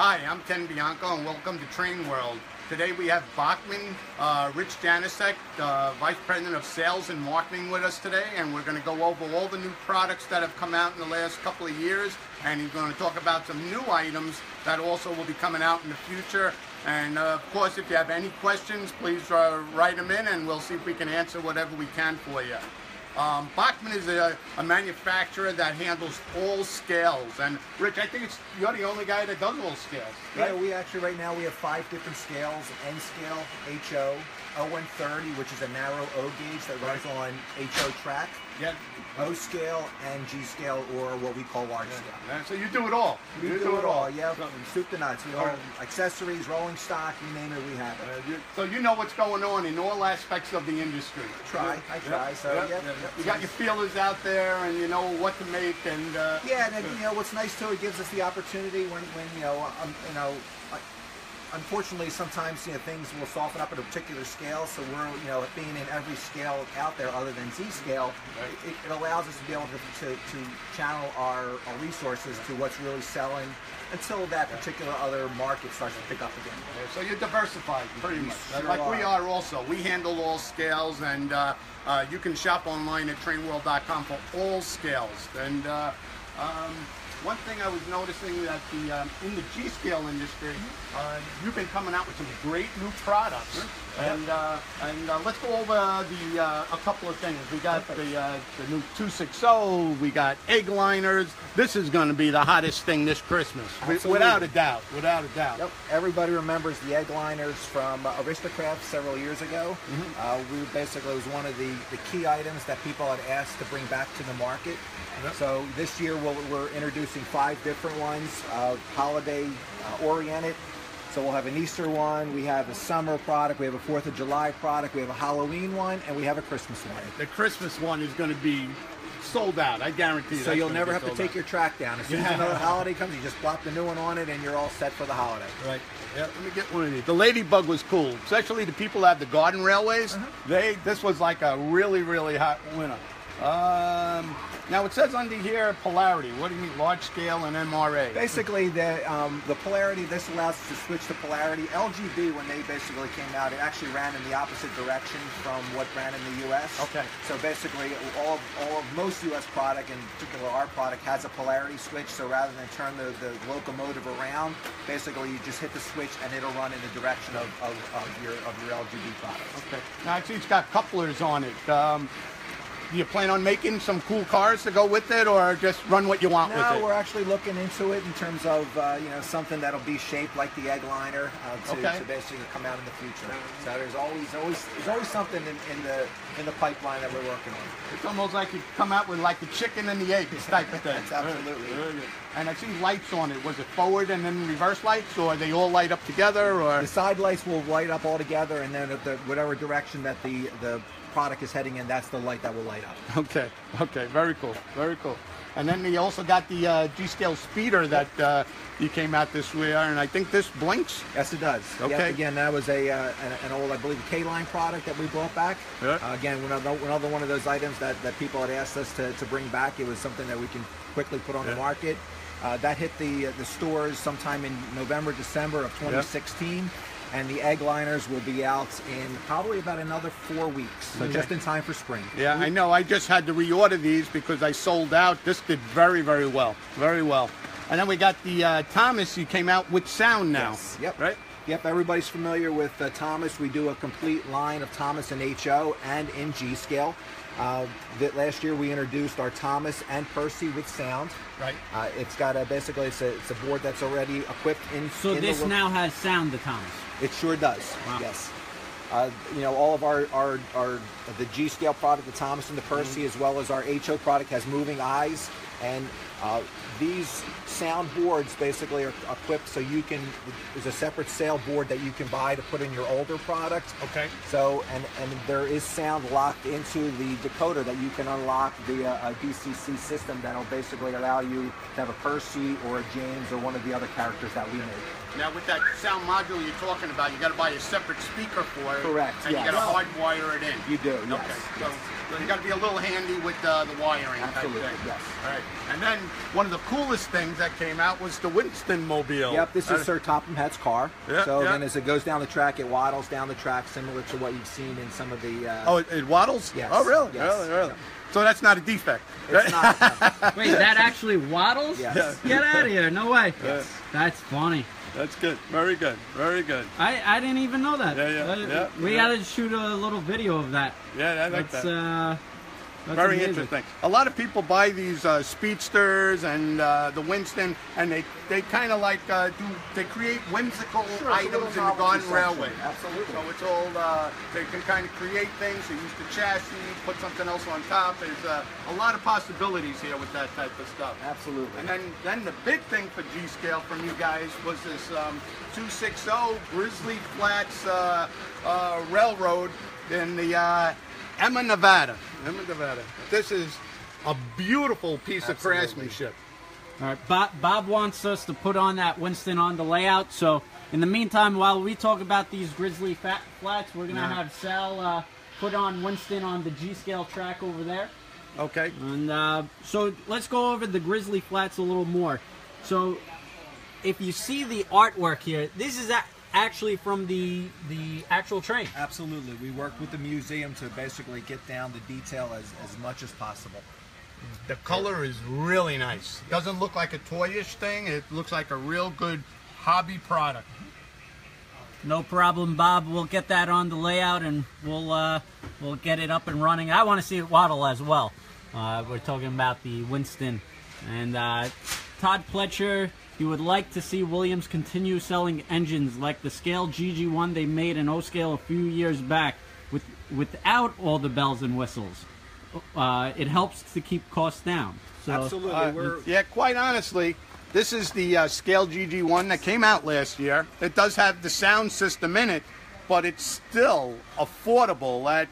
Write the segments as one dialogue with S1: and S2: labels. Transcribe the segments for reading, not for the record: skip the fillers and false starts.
S1: Hi, I'm Ken Bianco and welcome to TrainWorld. Today we have Bachmann, Rich Janyszeck, Vice President of Sales and Marketing with us today, and we're going to go over all the new products that have come out in the last couple of years, and he's going to talk about some new items that also will be coming out in the future. And of course, if you have any questions, please write them in and we'll see if we can answer whatever we can for you. Bachmann is a manufacturer that handles all scales, and Rich, I think you're the only guy that does all scales, right?
S2: Yeah, we actually right now we have 5 different scales: N scale, HO, O130, which is a narrow O gauge that runs on HO track,
S1: Yeah.
S2: O scale, and G scale, or what we call large scale.
S1: Yeah. So you do it all.
S2: We do it all. Yeah, from soup to nuts. We all accessories, rolling stock, you name it, we have it.
S1: So you know what's going on in all aspects of the industry.
S2: I try. So yeah.
S1: You got your feelers out there, and you know what to make, and
S2: yeah, and you know what's nice too, it gives us the opportunity when unfortunately, sometimes things will soften up at a particular scale. So we're being in every scale out there other than Z scale, it allows us to be able to channel our resources to what's really selling until that particular other market starts to pick up again.
S1: So you're diversified pretty much,
S2: sure
S1: like
S2: are.
S1: we are also. We handle all scales, and you can shop online at TrainWorld.com for all scales. And one thing I was noticing that in the G scale industry, you've been coming out with some great new products, and let's go over a couple of things. We got the new 260. We got egg liners. This is going to be the hottest thing this Christmas, without a doubt. Without a doubt.
S2: Yep. Everybody remembers the egg liners from Aristocrat several years ago. We basically, it was one of the key items that people had asked to bring back to the market. So this year we're introducing 5 different ones, holiday oriented. So we'll have an Easter one, we have a summer product, we have a 4th of July product, we have a Halloween one, and we have a Christmas one.
S1: The Christmas one is going to be sold out, I guarantee you.
S2: So you'll never have to take your track down. As soon as another holiday comes, you just plop the new one on it and you're all set for the holiday.
S1: Right. Yeah, let me get one of these. The Ladybug was cool, especially the people that have the garden railways. This was like a really, really hot winner. Now it says under here polarity. What do you mean, large scale and MRA?
S2: Basically, the polarity. This allows us to switch to polarity. LGB, when they basically came out, it actually ran in the opposite direction from what ran in the U.S.
S1: Okay.
S2: So basically, most U.S. product, in particular our product, has a polarity switch. So rather than turn the locomotive around, basically you just hit the switch and it'll run in the direction of your LGB product.
S1: Okay. Now I see it's got couplers on it. Do you plan on making some cool cars to go with it, or just run what you want with it?
S2: No, we're actually looking into it in terms of something that'll be shaped like the egg liner to basically come out in the future. So there's always something in the pipeline that we're working on.
S1: It's almost like you come out with like the chicken and the eggs type of thing.
S2: That's absolutely.
S1: Very good. And I see lights on it. Was it forward and then reverse lights, or they all light up together? Or
S2: the side lights will light up all together, and then whatever direction that the product is heading in, that's the light that will light up.
S1: Okay, very cool, very cool. And then you also got the G-scale speeder that you came out this year, and I think this blinks?
S2: Yes, it does.
S1: Okay.
S2: Yep, again, that was an old, I believe, K-line product that we brought back.
S1: Yeah.
S2: Again, another one of those items that people had asked us to bring back. It was something that we can quickly put on the market. That hit the stores sometime in November, December of 2016. And the egg liners will be out in probably about another 4 weeks, so just in time for spring.
S1: Yeah, I know. I just had to reorder these because I sold out. This did very, very well. Very well. And then we got the Thomas. You came out with sound now.
S2: Yes. Yep.
S1: Right?
S2: Yep, everybody's familiar with Thomas. We do a complete line of Thomas in HO and in G scale. Last year we introduced our Thomas and Percy with sound.
S1: Right.
S2: It's got it's a board that's already equipped in.
S3: So this now has sound, the Thomas.
S2: It sure does.
S3: Wow.
S2: Yes. All of the G scale product, the Thomas and the Percy, as well as our HO product, has moving eyes, and these sound boards basically are equipped so you can. There's a separate sale board that you can buy to put in your older product.
S1: Okay.
S2: So and there is sound locked into the decoder that you can unlock via a DCC system that'll basically allow you to have a Percy or a James or one of the other characters that we make.
S1: Now with that sound module you're talking about, you got to buy a separate speaker for it.
S2: Correct.
S1: And you got to hardwire it in.
S2: You do. Yes.
S1: Okay. So you got to be a little handy with the wiring.
S2: Absolutely.
S1: Type thing.
S2: Yes.
S1: All right. And then one of the coolest things that came out was the Winston Mobile.
S2: Yep, this is Sir Topham Hatt's car.
S1: Yeah,
S2: so
S1: yeah.
S2: then as it goes down the track, it waddles down the track, similar to what you've seen in some of the...
S1: Oh, it waddles?
S2: Yes.
S1: Oh, really?
S2: Yes.
S1: Really? So that's not a defect?
S2: It's not.
S3: Wait, that actually waddles?
S2: Yes.
S3: Get out of here. No way.
S1: Yes.
S3: That's funny.
S1: That's good. Very good. Very good.
S3: I didn't even know that.
S1: Yeah.
S3: We gotta shoot a little video of that.
S1: Yeah, I like that.
S3: That's
S1: Very
S3: amazing.
S1: interesting. A lot of people buy these speedsters and the Winston, and they kind of like they create whimsical items in the Garden Railway.
S2: Absolutely.
S1: So it's all they can kind of create things. They use the chassis, put something else on top. There's a lot of possibilities here with that type of stuff.
S2: Absolutely.
S1: And then the big thing for G-Scale from you guys was this 260 Grizzly Flats Railroad in the Emma, Nevada. This is a beautiful piece of craftsmanship.
S3: All right, Bob wants us to put on that Winston on the layout. So in the meantime, while we talk about these Grizzly Flats, we're gonna have Sal put on Winston on the G-Scale track over there.
S1: Okay.
S3: And so let's go over the Grizzly Flats a little more. So if you see the artwork here, this is actually from the actual train.
S2: Absolutely. We worked with the museum to basically get down the detail as much as possible.
S1: The color is really nice. Doesn't look like a toyish thing. It looks like a real good hobby product.
S3: No problem, Bob. We'll get that on the layout and we'll get it up and running. I want to see it waddle as well. We're talking about the Winston. And Todd Pletcher, he would like to see Williams continue selling engines like the Scale GG1 they made in O-Scale a few years back without all the bells and whistles. It helps to keep costs down. So,
S2: absolutely.
S1: Yeah, quite honestly, this is the Scale GG1 that came out last year. It does have the sound system in it, but it's still affordable. At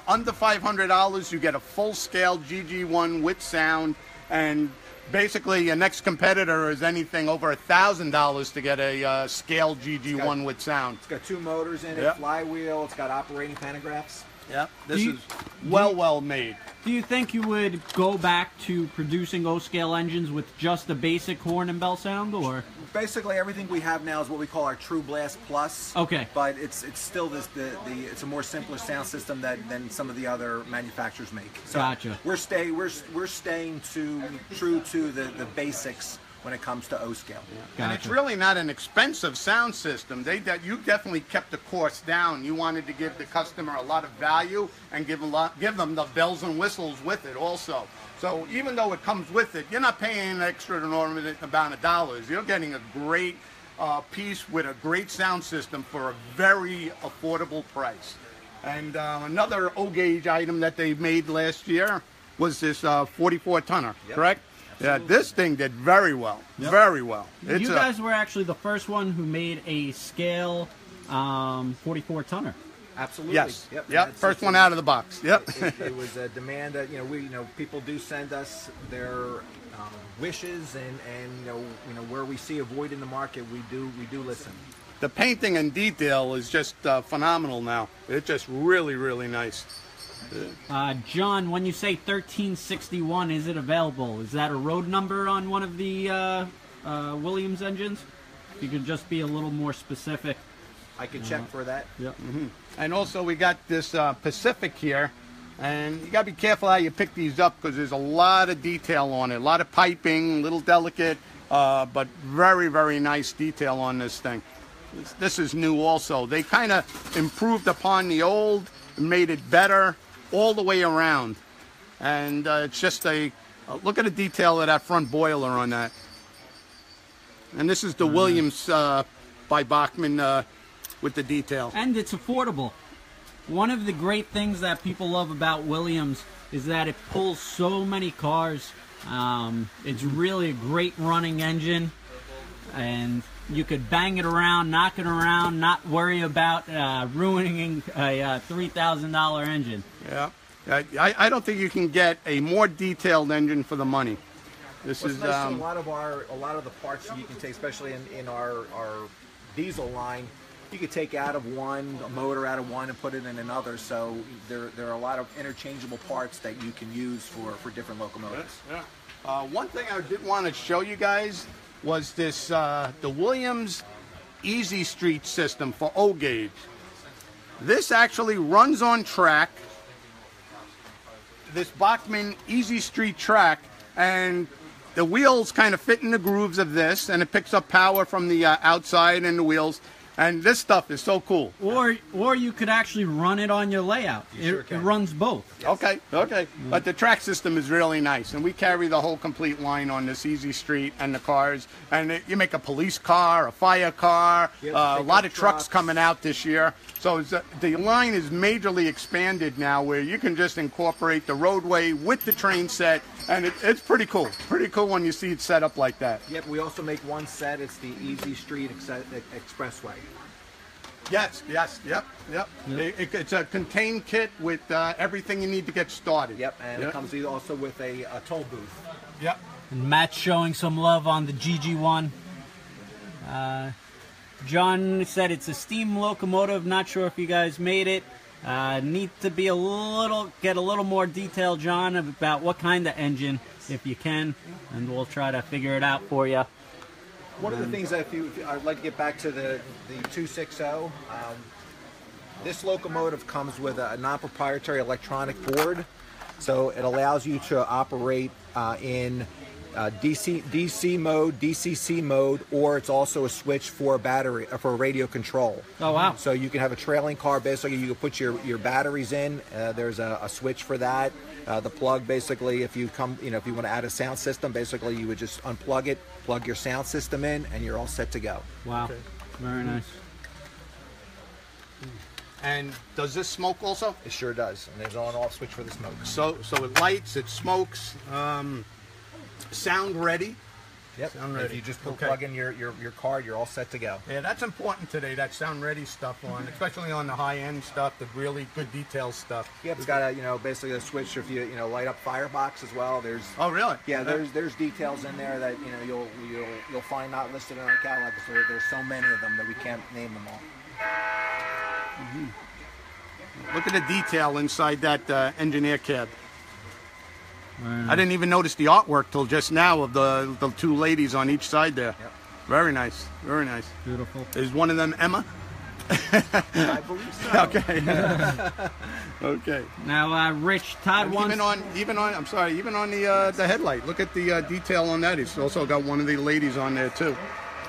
S1: under $500, you get a full Scale GG1 with sound, and basically your next competitor is anything over $1,000 to get a Scale GG1 with sound.
S2: It's got 2 motors in it, flywheel, it's got operating pantographs.
S1: Yeah, this is well made.
S3: Do you think you would go back to producing O-Scale engines with just a basic horn and bell sound, or?
S2: Basically, everything we have now is what we call our True Blast Plus.
S3: Okay.
S2: But it's still it's a more simpler sound system than some of the other manufacturers make. So
S3: gotcha.
S2: We're staying true to the basics when it comes to O-Scale.
S3: Gotcha.
S1: And it's really not an expensive sound system. You definitely kept the cost down. You wanted to give the customer a lot of value and give them the bells and whistles with it also. So even though it comes with it, you're not paying an extraordinary amount of dollars. You're getting a great piece with a great sound system for a very affordable price. And another O-Gauge item that they made last year was this 44-tonner, correct? Absolutely. Yeah, this thing did very well, very well.
S3: You guys were actually the first one who made a Scale 44-tonner.
S2: Absolutely.
S1: Yes.
S2: Yep.
S1: First one out of the box. Yep.
S2: It was a demand that people do send us their wishes and where we see a void in the market, we do listen.
S1: The painting and detail is just phenomenal now. It's just really nice.
S3: John, when you say 1361, is it available? Is that a road number on one of the Williams engines? If you could just be a little more specific.
S2: I can check for that.
S3: Yep.
S1: And also we got this Pacific here, and you got to be careful how you pick these up because there's a lot of detail on it, a lot of piping, a little delicate, but very nice detail on this thing. This is new also. They kind of improved upon the old and made it better all the way around. And it's just look at the detail of that front boiler on that. And this is the Williams by Bachmann with the detail.
S3: And it's affordable. One of the great things that people love about Williams is that it pulls so many cars. It's really a great running engine, and you could bang it around, knock it around, not worry about ruining a $3,000 engine.
S1: Yeah, I don't think you can get a more detailed engine for the money. This
S2: What's
S1: is
S2: nice to a lot of the parts that you can take, especially in our diesel line. You could take out of one, a motor out of one, and put it in another. So there are a lot of interchangeable parts that you can use for different locomotives.
S1: Yeah. One thing I did want to show you guys was this, the Williams Easy Street system for O-gauge. This actually runs on track, this Bachmann Easy Street track, and the wheels kind of fit in the grooves of this, and it picks up power from the outside and the wheels. And this stuff is so cool.
S3: Or you could actually run it on your layout. It runs both.
S1: Yes. Okay. But the track system is really nice, and we carry the whole complete line on this Easy Street and the cars. And you make a police car, a fire car, a lot of trucks coming out this year. So the line is majorly expanded now, where you can just incorporate the roadway with the train set, and it's pretty cool. Pretty cool when you see it set up like that.
S2: Yep, we also make one set. It's the Easy Street Expressway.
S1: Yes, yep. It's a contained kit with everything you need to get started.
S2: Yep, and it comes also with a toll booth.
S1: Yep.
S3: And Matt's showing some love on the GG1. John said it's a steam locomotive. Not sure if you guys made it. Need to be get a little more detail, John, about what kind of engine, if you can, and we'll try to figure it out for you.
S2: One of the things that I'd like to get back to the 260. This locomotive comes with a non-proprietary electronic board, so it allows you to operate in DC mode, DCC mode, or it's also a switch for a radio control.
S3: Oh wow!
S2: So you can have a trailing car. Basically, you can put your batteries in. There's a switch for that. The plug, basically, if you want to add a sound system, basically you would just unplug it, plug your sound system in, and you're all set to go.
S3: Wow, very nice.
S1: And does this smoke also?
S2: It sure does. And there's an on-off switch for the smoke.
S1: So it lights, it smokes. Sound ready.
S2: Yep.
S1: Sound ready.
S2: If you just plug in your card, you're all set to go.
S1: Yeah, that's important today. That sound ready stuff on, especially on the high end stuff, the really good detail stuff.
S2: Yep. It's got a basically a switch if you light up firebox as well. There's
S1: really?
S2: Yeah. There's details in there that you'll find not listed in our catalog. So there's so many of them that we can't name them all.
S1: Look at the detail inside that engineer cab. I didn't even notice the artwork till just now of the two ladies on each side there.
S2: Yep.
S1: Very nice. Very nice.
S3: Beautiful.
S1: Is one of them Emma?
S2: I believe so.
S1: Okay. Okay.
S3: Now, Rich, Todd wants...
S1: Even on the headlight. Look at the detail on that. It's also got one of the ladies on there too.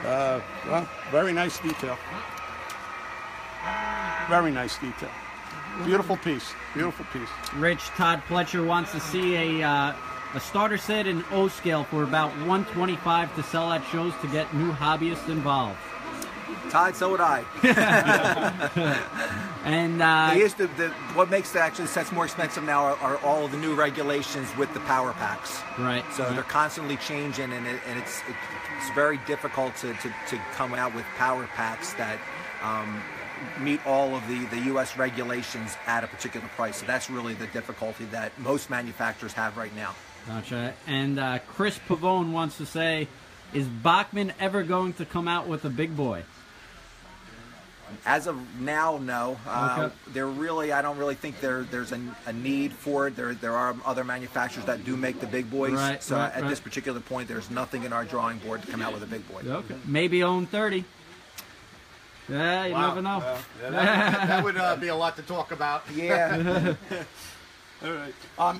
S1: Well, very nice detail. Very nice detail. Beautiful piece. Beautiful piece.
S3: Rich, Todd Fletcher wants to see a starter set in O scale for about $125 to sell at shows to get new hobbyists involved.
S2: Todd, so would I.
S3: And
S2: what makes the sets more expensive now are all of the new regulations with the power packs.
S3: Right.
S2: So they're constantly changing, and it's very difficult to come out with power packs that meet all of the U.S. regulations at a particular price. So that's really the difficulty that most manufacturers have right now.
S3: Gotcha. And Chris Pavone wants to say, is Bachmann ever going to come out with a big boy?
S2: As of now, no.
S3: Okay.
S2: I don't really think there's a need for it. There are other manufacturers that do make the big boys.
S3: Right,
S2: so
S3: right,
S2: at this particular point, there's nothing in our drawing board to come out with a big boy.
S3: Okay. Maybe own 30. Yeah, you never know.
S1: That would be a lot to talk about.
S2: Yeah.
S1: All right.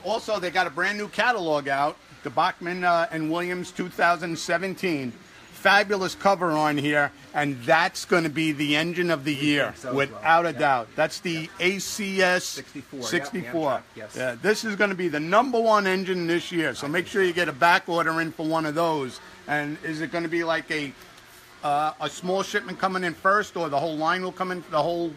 S1: Also, they got a brand new catalog out, the Bachmann and Williams 2017. Fabulous cover on here, and that's going to be the engine of the year, without a doubt. That's the ACS 64.
S2: Yes.
S1: Yeah, this is going to be the #1 engine this year, so make sure you get a back order in for one of those. And is it going to be like a small shipment coming in first, or the whole line will come in, the whole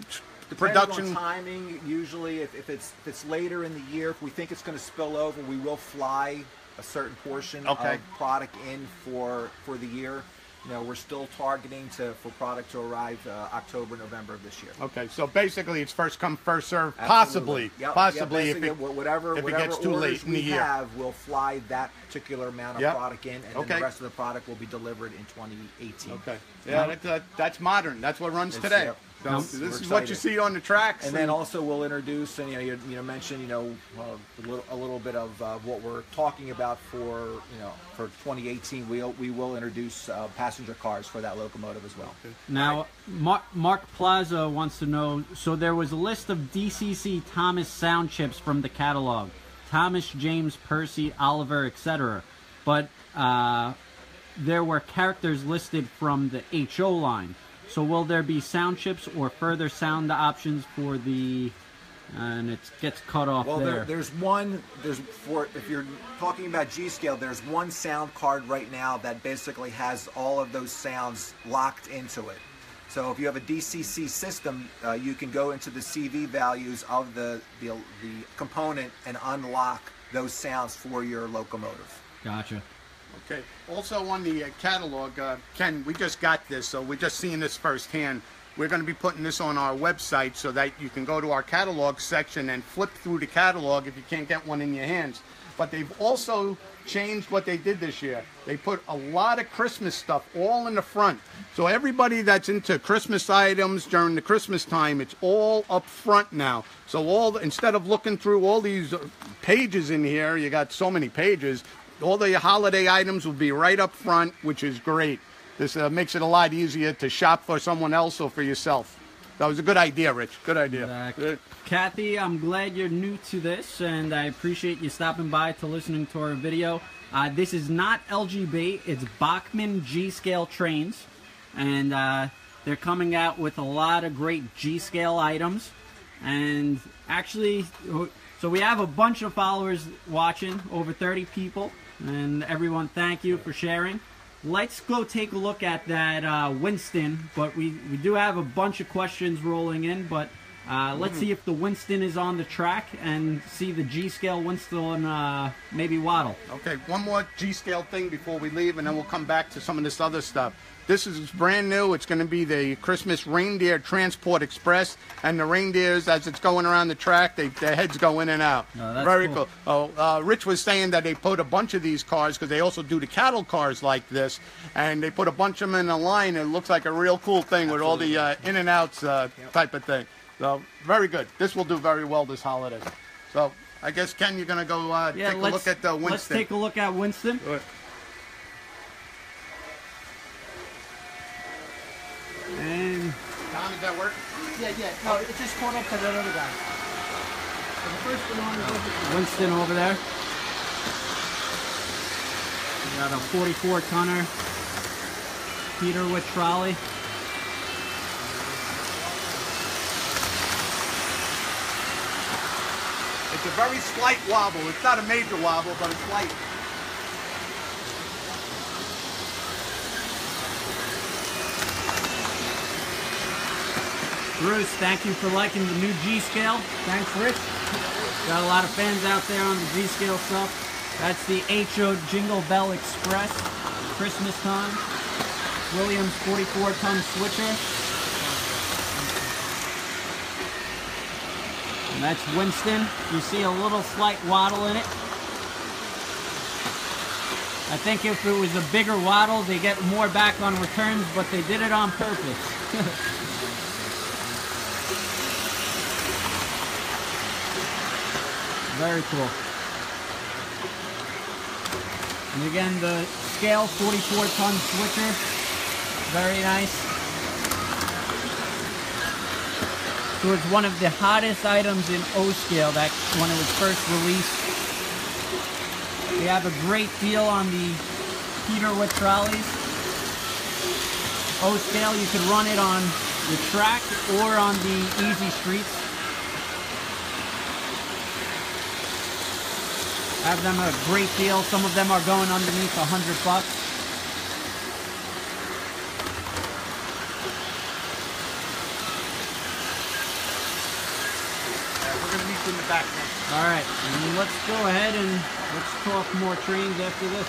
S1: production?
S2: Depends on timing. Usually, if it's later in the year, if we think it's going to spill over, we will fly a certain portion of product in for the year. We're still targeting for product to arrive October, November of this year.
S1: Okay, so basically it's first come, first serve.
S2: Absolutely.
S1: Possibly
S2: if it
S1: gets too late in the year.
S2: We'll fly that particular amount of product in, and then the rest of the product will be delivered in 2018.
S1: Okay. Yeah, that's modern. That's what runs today. So this is what you see on the tracks.
S2: And then also we'll introduce, and you mentioned a little bit of what we're talking about for for 2018. We will introduce passenger cars for that locomotive as well.
S1: Okay.
S3: Now, Mark Plaza wants to know. So there was a list of DCC Thomas sound chips from the catalog: Thomas, James, Percy, Oliver, etc. But there were characters listed from the HO line. So will there be sound chips or further sound options for the? And it gets cut off
S2: well,
S3: there.
S2: If you're talking about G scale, there's one sound card right now that basically has all of those sounds locked into it. So if you have a DCC system, you can go into the CV values of the component and unlock those sounds for your locomotive.
S3: Gotcha.
S1: Okay. Also on the catalog, Ken, we just got this, so we're just seeing this firsthand. We're going to be putting this on our website so that you can go to our catalog section and flip through the catalog if you can't get one in your hands. But they've also changed what they did this year. They put a lot of Christmas stuff all in the front. So everybody that's into Christmas items during the Christmas time, it's all up front now. So instead of looking through all these pages in here, you got so many pages, all the holiday items will be right up front, which is great. This makes it a lot easier to shop for someone else or for yourself. That was a good idea, Rich. Good idea.
S3: Kathy, I'm glad you're new to this, and I appreciate you stopping by to listening to our video. This is not LGB, it's Bachmann G-scale trains, and they're coming out with a lot of great G-scale items. And actually, so we have a bunch of followers watching, over 30 people. And everyone, thank you for sharing. Let's go take a look at that Winston, but we do have a bunch of questions rolling in, but let's see if the Winston is on the track and see the G-scale Winston maybe Waddle.
S1: Okay, one more G-scale thing before we leave, and then we'll come back to some of this other stuff. This is brand new. It's going to be the Christmas Reindeer Transport Express, and the reindeers, as it's going around the track, their heads go in and out.
S3: Oh, that's
S1: very
S3: cool.
S1: Oh, Rich was saying that they put a bunch of these cars, because they also do the cattle cars like this, and they put a bunch of them in a line. It looks like a real cool thing with all the in and outs type of thing. So very good. This will do very well this holiday. So I guess, Ken, you're going to go take a look at Winston.
S3: Let's take a look at Winston.
S1: Good.
S3: And
S1: Tom, does that work?
S4: Yeah. No, it just caught up to that other guy. So the first one on is
S3: Winston over there. We got a 44-tonner Peter with trolley.
S1: It's a very slight wobble. It's not a major wobble, but it's light.
S3: Bruce, thank you for liking the new G-scale.
S4: Thanks, Rich.
S3: Got a lot of fans out there on the G-scale stuff. That's the HO Jingle Bell Express, Christmas time. Williams 44-ton switcher. And that's Winston. You see a little slight waddle in it. I think if it was a bigger waddle, they get more back on returns, but they did it on purpose. Very cool. And again, the scale 44-ton switcher. Very nice. So it's one of the hottest items in O-scale that when it was first released. We have a great deal on the Peter with trolleys. O-scale, you could run it on the track or on the easy streets. Have them a great deal. Some of them are going underneath $100.
S1: We're going to meet you in the back now.
S3: All right, and let's go ahead and let's talk more trains after this.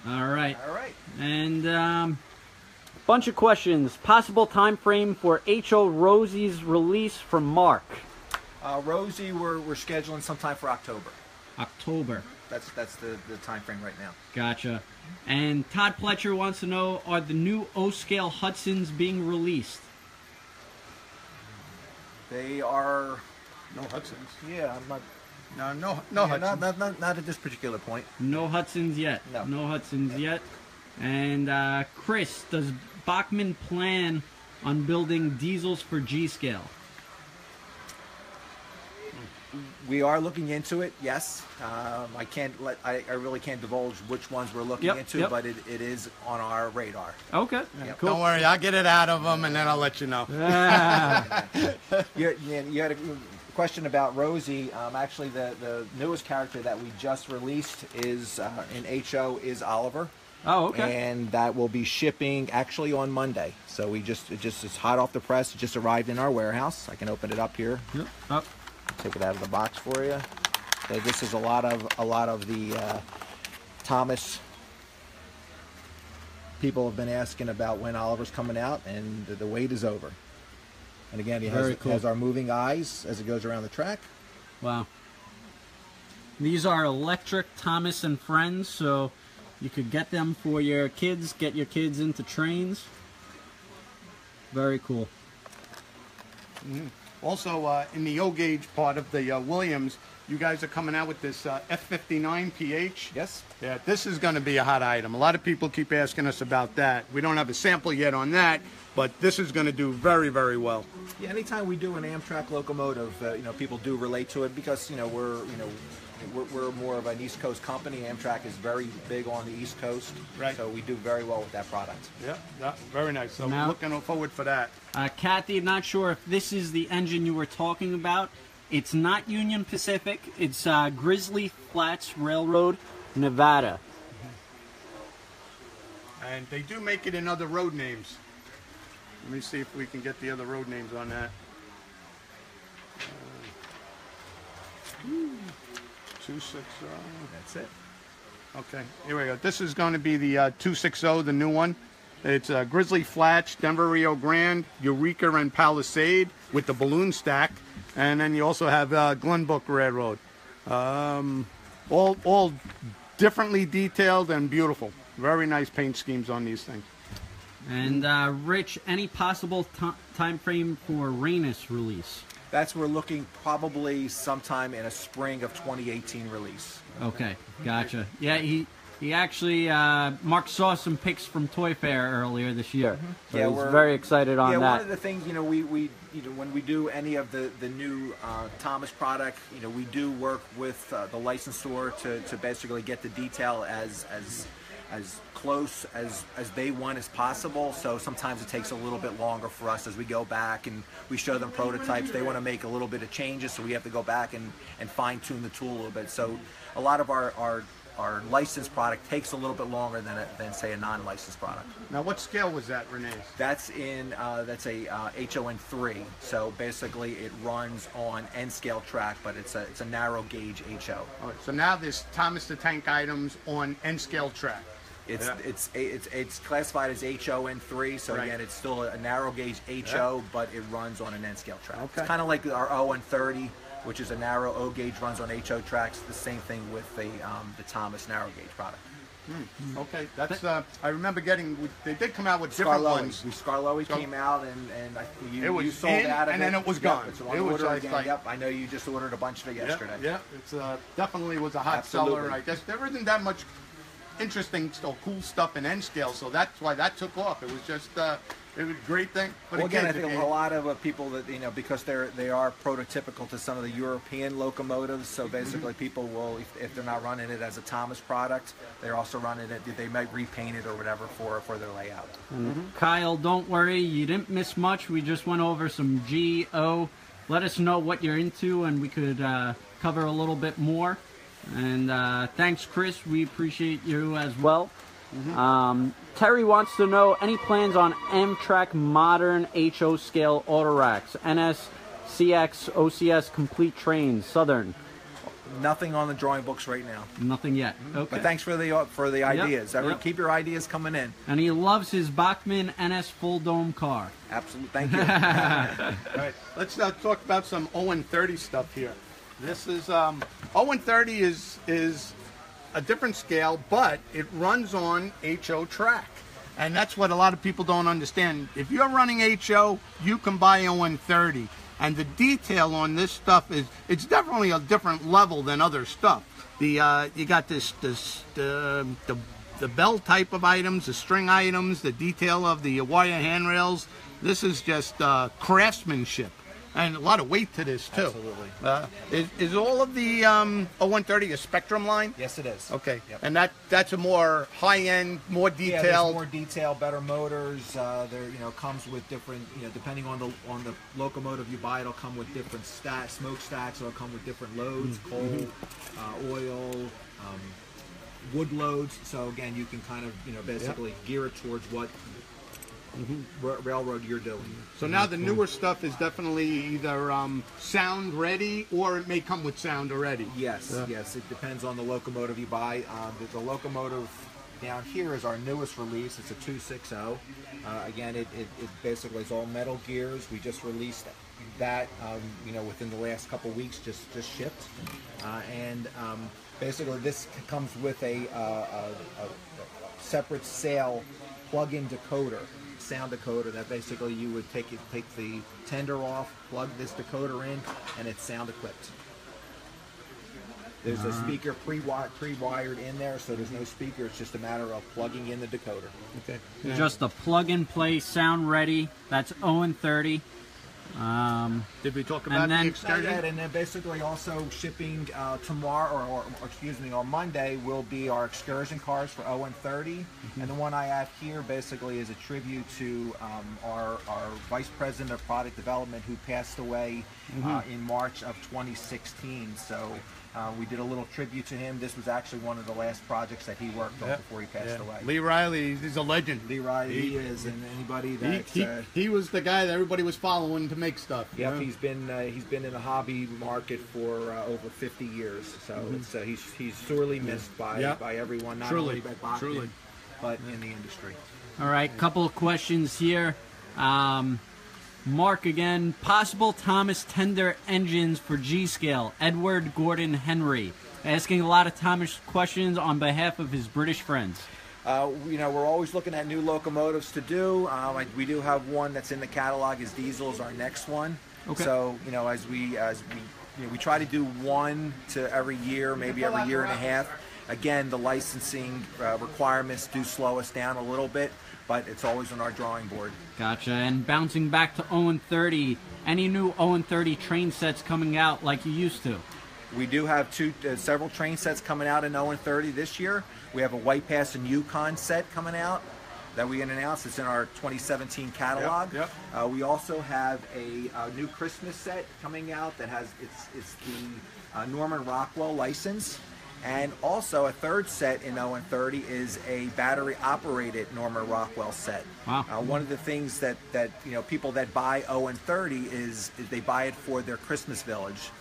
S3: All right. And bunch of questions. Possible time frame for HO Rosie's release from Mark.
S2: Rosie, we're scheduling sometime for October.
S3: October.
S2: That's the time frame right now.
S3: Gotcha. And Todd Pletcher wants to know, are the new O-scale Hudsons being released?
S2: They are.
S1: No Hudsons.
S2: Yeah, I'm not.
S1: No
S2: Yeah,
S1: Hudsons.
S2: not at this particular point.
S3: No Hudsons yet.
S2: No.
S3: No Hudsons yet. And Chris, does Bachmann plan on building diesels for G-scale?
S2: We are looking into it. Yes, I really can't divulge which ones we're looking into, but it is on our radar.
S3: Okay.
S2: Yep.
S3: Cool.
S1: Don't worry, I'll get it out of them and then I'll let you know.
S2: You had a question about Rosie. Actually, the newest character that we just released is in HO is Oliver.
S3: Oh, okay.
S2: And that will be shipping actually on Monday. So it's hot off the press. It just arrived in our warehouse. I can open it up here.
S3: Yep. Oh.
S2: Take it out of the box for you. So this is a lot of the Thomas people have been asking about when Oliver's coming out, and the wait is over. And again, it has our moving eyes as it goes around the track.
S3: Wow. These are electric Thomas and Friends, so you could get them for your kids, get your kids into trains. Very cool.
S1: Mm-hmm. Also, in the O-gauge part of the Williams, you guys are coming out with this F59 PH.
S2: Yes.
S1: Yeah, this is going to be a hot item. A lot of people keep asking us about that. We don't have a sample yet on that, but this is going to do very, very well.
S2: Yeah, anytime we do an Amtrak locomotive, people do relate to it because we're more of an East Coast company. Amtrak is very big on the East Coast,
S1: right?
S2: So we do very well with that product.
S1: Yeah, very nice. So we're looking forward for that.
S3: Kathy, not sure if this is the engine you were talking about. It's not Union Pacific. It's Grizzly Flats Railroad, Nevada.
S1: And they do make it in other road names. Let me see if we can get the other road names on that. 260.
S2: That's it.
S1: Okay, here we go. This is going to be the 260, the new one. It's Grizzly Flats, Denver Rio Grande, Eureka, and Palisade with the balloon stack. And then you also have Glenbrook Railroad. All differently detailed and beautiful. Very nice paint schemes on these things.
S3: And Rich, any possible time frame for Rhenus release?
S2: We're looking probably sometime in a spring of 2018 release.
S3: Okay, gotcha. Yeah, he actually, Mark saw some pics from Toy Fair earlier this year. So
S2: yeah,
S3: we're very excited on that.
S2: One of the things, we when we do any of the new Thomas product, we do work with the licensor to basically get the detail as close as they want as possible. So sometimes it takes a little bit longer for us as we go back and we show them prototypes. They want to make a little bit of changes, so we have to go back and fine tune the tool a little bit. So a lot of our licensed product takes a little bit longer than say a non-licensed product.
S1: Now, what scale was that, Renee?
S2: That's a HON3. So basically, it runs on N scale track, but it's a narrow gauge HO.
S1: All right, so now there's Thomas the Tank items on N scale track.
S2: It's classified as HON3, so again, it's still a narrow gauge HO, but it runs on an N scale track. Okay. It's kind of like our ON30, which is a narrow O gauge, runs on HO tracks. The same thing with the Thomas narrow gauge product.
S1: Okay, that's I remember they did come out with different ones.
S2: Scarlowe came out and you sold out of it,
S1: and then it was gone.
S2: It's on order again. Yep, I know you just ordered a bunch of it yesterday.
S1: Yeah, it's definitely was a hot seller. I guess there isn't that much interesting, cool stuff in N scale, so that's why that took off. It was just it was a great thing. But
S2: well, again, I think a lot of people that because they are prototypical to some of the European locomotives. So basically, people will, if they're not running it as a Thomas product, they're also running it. They might repaint it or whatever for their layout.
S3: Kyle, don't worry, you didn't miss much. We just went over some GO. Let us know what you're into, and we could cover a little bit more. And thanks, Chris. We appreciate you as well. Terry wants to know, any plans on Amtrak modern HO scale auto racks, NS, CX, OCS complete trains, Southern?
S2: Nothing on the drawing books right now.
S3: Nothing yet. Okay.
S2: But thanks for the ideas. Keep your ideas coming in.
S3: And he loves his Bachmann NS full dome car.
S2: Absolutely. Thank you.
S1: All right. Let's talk about some ON30 stuff here. This is 0-30 is a different scale, but it runs on HO track. And that's what a lot of people don't understand. If you're running HO, you can buy 0-30. And the detail on this stuff it's definitely a different level than other stuff. The you got the bell type of items, the string items, the detail of the wire handrails. This is just craftsmanship. And a lot of weight to this too.
S2: Absolutely.
S1: Is all of the 0-30 a Spectrum line?
S2: Yes, it is.
S1: Okay.
S2: Yep.
S1: And that's a more high-end, more detailed.
S2: Yeah, there's more detail, better motors. There, comes with different, depending on the locomotive you buy, it'll come with different smoke stacks. It'll come with different loads, coal, oil, wood loads. So again, you can kind of, basically gear it towards what railroad you're doing.
S1: So now the newer stuff is definitely either sound ready or it may come with sound already.
S2: Yes, yes. It depends on the locomotive you buy. The locomotive down here is our newest release. It's a 260. Again, it basically is all metal gears. We just released that, within the last couple weeks, just shipped. Basically this comes with a separate sale plug-in decoder. Sound decoder that basically you would take the tender off, plug this decoder in, and it's sound equipped. There's a speaker pre-wired in there, so there's no speaker. It's just a matter of plugging in the decoder.
S1: Okay.
S3: Just a plug-and-play, sound ready. That's 0-30.
S1: Did we talk about the excursion?
S2: And then basically also shipping tomorrow, or excuse me, on Monday will be our excursion cars for 0-30. And the one I have here basically is a tribute to our Vice President of Product Development who passed away in March of 2016. So we did a little tribute to him. This was actually one of the last projects that he worked on before he passed away.
S1: Lee Riley, he's a legend.
S2: Lee Riley, he is, and anybody that
S1: he was the guy that everybody was following to make stuff.
S2: Yep, he's been in the hobby market for over 50 years. So it's, he's sorely missed by everyone, not only by Bachmann, but in the industry.
S3: All right, couple of questions here. Mark again, possible Thomas Tender engines for G-Scale, Edward Gordon Henry. Asking a lot of Thomas questions on behalf of his British friends.
S2: We're always looking at new locomotives to do. We do have one that's in the catalog. Is diesel is our next one. Okay. So as we try to do one to every year, maybe every year and a half. Again, the licensing requirements do slow us down a little bit, but it's always on our drawing board.
S3: Gotcha. And bouncing back to 0-30, any new 0-30 train sets coming out like you used to?
S2: We do have several train sets coming out in 0-30 this year. We have a White Pass and Yukon set coming out that we can announce. It's in our 2017 catalog. We also have a new Christmas set coming out that has it's the Norman Rockwell license. And also a third set in 0-30 is a battery-operated Norman Rockwell set.
S3: Wow.
S2: One of the things that people that buy 0-30 is they buy it for their Christmas village.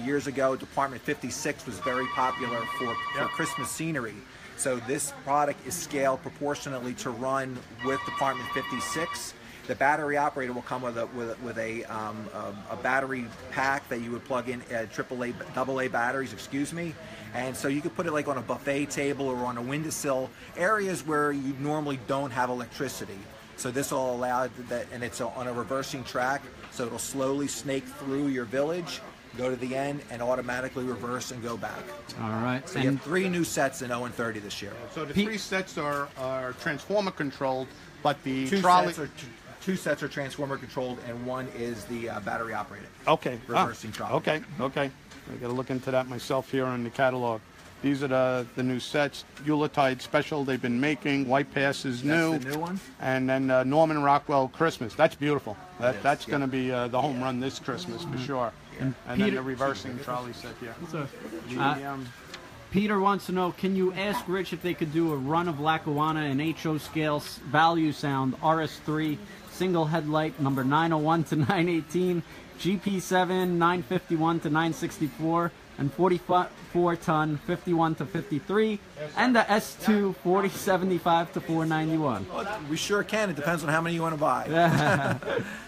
S2: Years ago, Department 56 was very popular for Christmas scenery. So this product is scaled proportionately to run with Department 56. The battery operator will come with a battery pack that you would plug in AA batteries, excuse me. And so you could put it like on a buffet table or on a windowsill, areas where you normally don't have electricity. So this will allow that, and it's on a reversing track, so it'll slowly snake through your village, go to the end, and automatically reverse and go back.
S3: All right.
S2: So you have 3 new sets in 0-30 this year.
S1: So the 3 sets are transformer controlled, but the
S2: 2 sets are transformer controlled, and 1 is the battery operated.
S1: Okay.
S2: Reversing trolley.
S1: Okay. I got to look into that myself here in the catalog. These are the new sets. Yuletide special they've been making. White Pass is new.
S2: That's the new one.
S1: And then Norman Rockwell Christmas. That's beautiful. That's going to be the home run this Christmas for sure. And then the reversing trolley set here.
S3: Peter wants to know, can you ask Rich if they could do a run of Lackawanna and HO scale value sound RS3 single headlight number 901 to 918, GP7 951 to 964, and 44-ton 51 to 53, and the S2 4075 to 491.
S2: We sure can. It depends on how many you want to buy.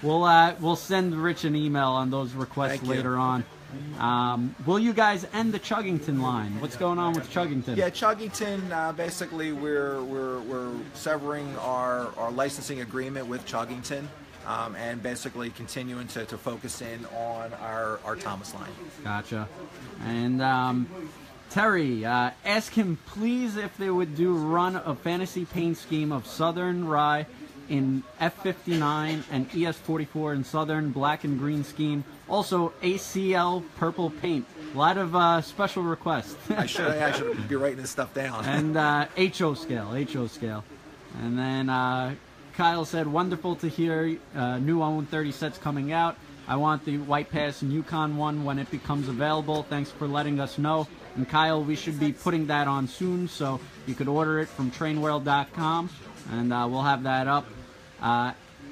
S3: We'll send Rich an email on those requests later on. Will you guys end the Chuggington line? What's going on with Chuggington?
S2: Yeah, Chuggington, basically we're severing our licensing agreement with Chuggington, and basically continuing to focus in on our Thomas line.
S3: Gotcha. And Terry, ask him please if they would do a run of fantasy paint scheme of Southern Rye in F59 and ES44 in Southern black and green scheme. Also ACL purple paint. A lot of special requests.
S2: I should be writing this stuff down.
S3: And HO scale. And then Kyle said, wonderful to hear new 130 sets coming out. I want the White Pass and Yukon one when it becomes available. Thanks for letting us know. And Kyle, we should be putting that on soon, so you could order it from TrainWorld.com, and we'll have that up.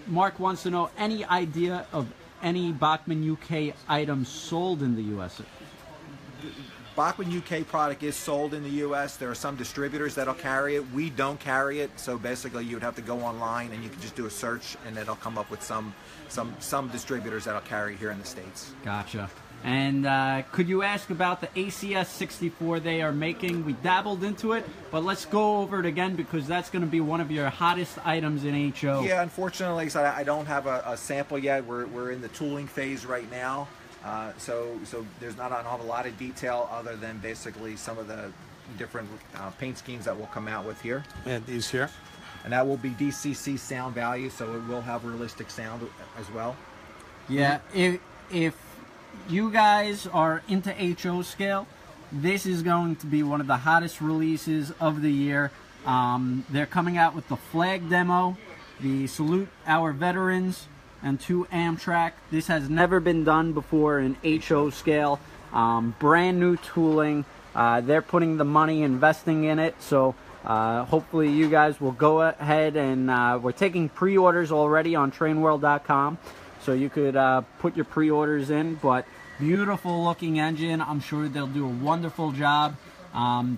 S3: Mark wants to know any idea of any Bachmann UK items sold in the U.S.
S2: Bachmann UK product is sold in the U.S. There are some distributors that'll carry it. We don't carry it, so basically you would have to go online and you can just do a search, and it'll come up with some distributors that'll carry it here in the States.
S3: Gotcha. And could you ask about the ACS 64 they are making? We dabbled into it, but let's go over it again because that's going to be one of your hottest items in HO.
S2: Yeah, unfortunately, so I don't have a sample yet. We're in the tooling phase right now, so there's not a lot of detail other than basically some of the different paint schemes that we'll come out with here.
S1: And these here.
S2: And that will be DCC sound value, so it will have realistic sound as well.
S3: Yeah, if you guys are into HO scale, this is going to be one of the hottest releases of the year. They're coming out with the flag demo, the Salute Our Veterans, and 2 Amtrak. This has never been done before in HO scale. Brand new tooling. They're putting the money, investing in it, so hopefully you guys will go ahead and we're taking pre-orders already on TrainWorld.com. So you could put your pre-orders in, but beautiful looking engine. I'm sure they'll do a wonderful job.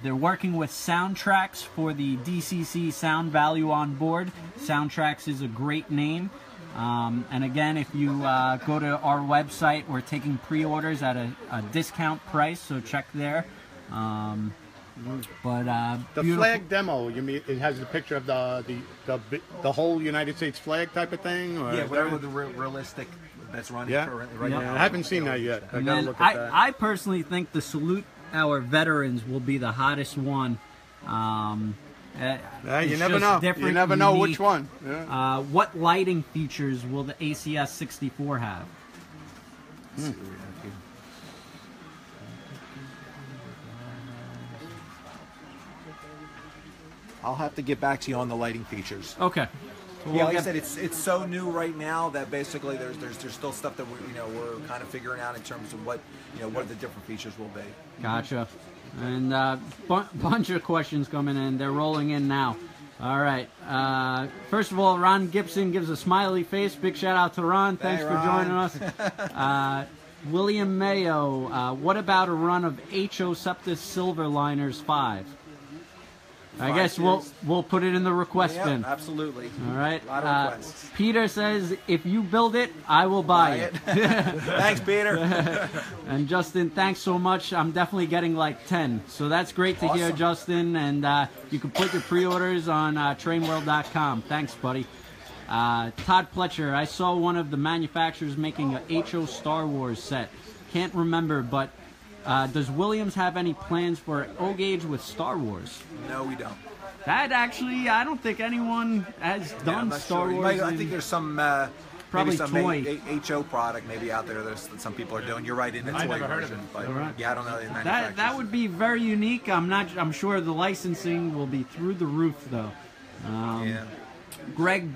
S3: They're working with Soundtracks for the DCC sound value on board. Soundtracks is a great name. And again, if you go to our website, we're taking pre-orders at a discount price, so check there. The
S1: flag demo, you mean it has a picture of the whole United States flag type of thing? Or
S2: yeah, whatever the realistic that's running currently right now.
S1: I haven't seen that yet. I gotta look at that.
S3: I personally think the Salute Our Veterans will be the hottest one.
S1: You never know. You never know which one. Yeah.
S3: What lighting features will the ACS 64 have?
S2: I'll have to get back to you on the lighting features.
S3: Okay.
S2: So yeah, like I said, it's so new right now that basically there's still stuff that we're kind of figuring out in terms of what the different features will be.
S3: Gotcha. And bunch of questions coming in. They're rolling in now. All right. First of all, Ron Gibson gives a smiley face. Big shout out to Ron. Thanks for joining us. William Mayo. What about a run of HO Septus Silver Liners 5? I guess we'll put it in the request bin.
S2: Absolutely.
S3: All right.
S2: A lot of requests.
S3: Peter says, if you build it, I will buy it.
S2: Thanks, Peter.
S3: And Justin, thanks so much. I'm definitely getting like 10. So that's great to hear, Justin. And you can put your pre-orders on TrainWorld.com. Thanks, buddy. Todd Pletcher, I saw one of the manufacturers making a HO Star Wars set. Can't remember, but does Williams have any plans for an O-Gauge with Star Wars?
S2: No, we don't.
S3: That actually, I don't think anyone has done Star Wars.
S2: I think there's some
S3: probably
S2: some
S3: toy
S2: HO product maybe out there that some people are doing. You're right, in the toy version. But yeah, I don't know the manufacturers.
S3: That would be very unique. I'm sure the licensing will be through the roof though.
S2: Yeah.
S3: Greg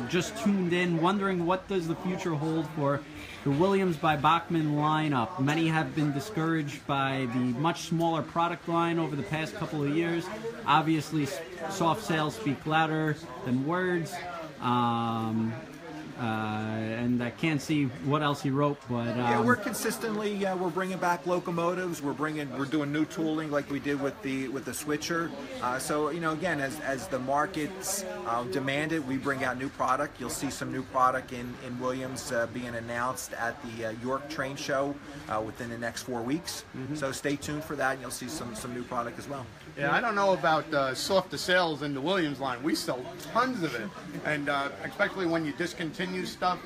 S3: just tuned in, wondering what does the future hold for the Williams by Bachmann lineup. Many have been discouraged by the much smaller product line over the past couple of years. Obviously, soft sales speak louder than words. and I can't see what else he wrote, but
S2: yeah, we're consistently we're bringing back locomotives. We're doing new tooling like we did with the switcher. So you know, again, as the markets demand it, we bring out new product. You'll see some new product in Williams being announced at the York Train Show within the next 4 weeks. So stay tuned for that, and you'll see some new product as well.
S1: Yeah, I don't know about softer sales in the Williams line. We sell tons of it, and especially when you discontinue stuff,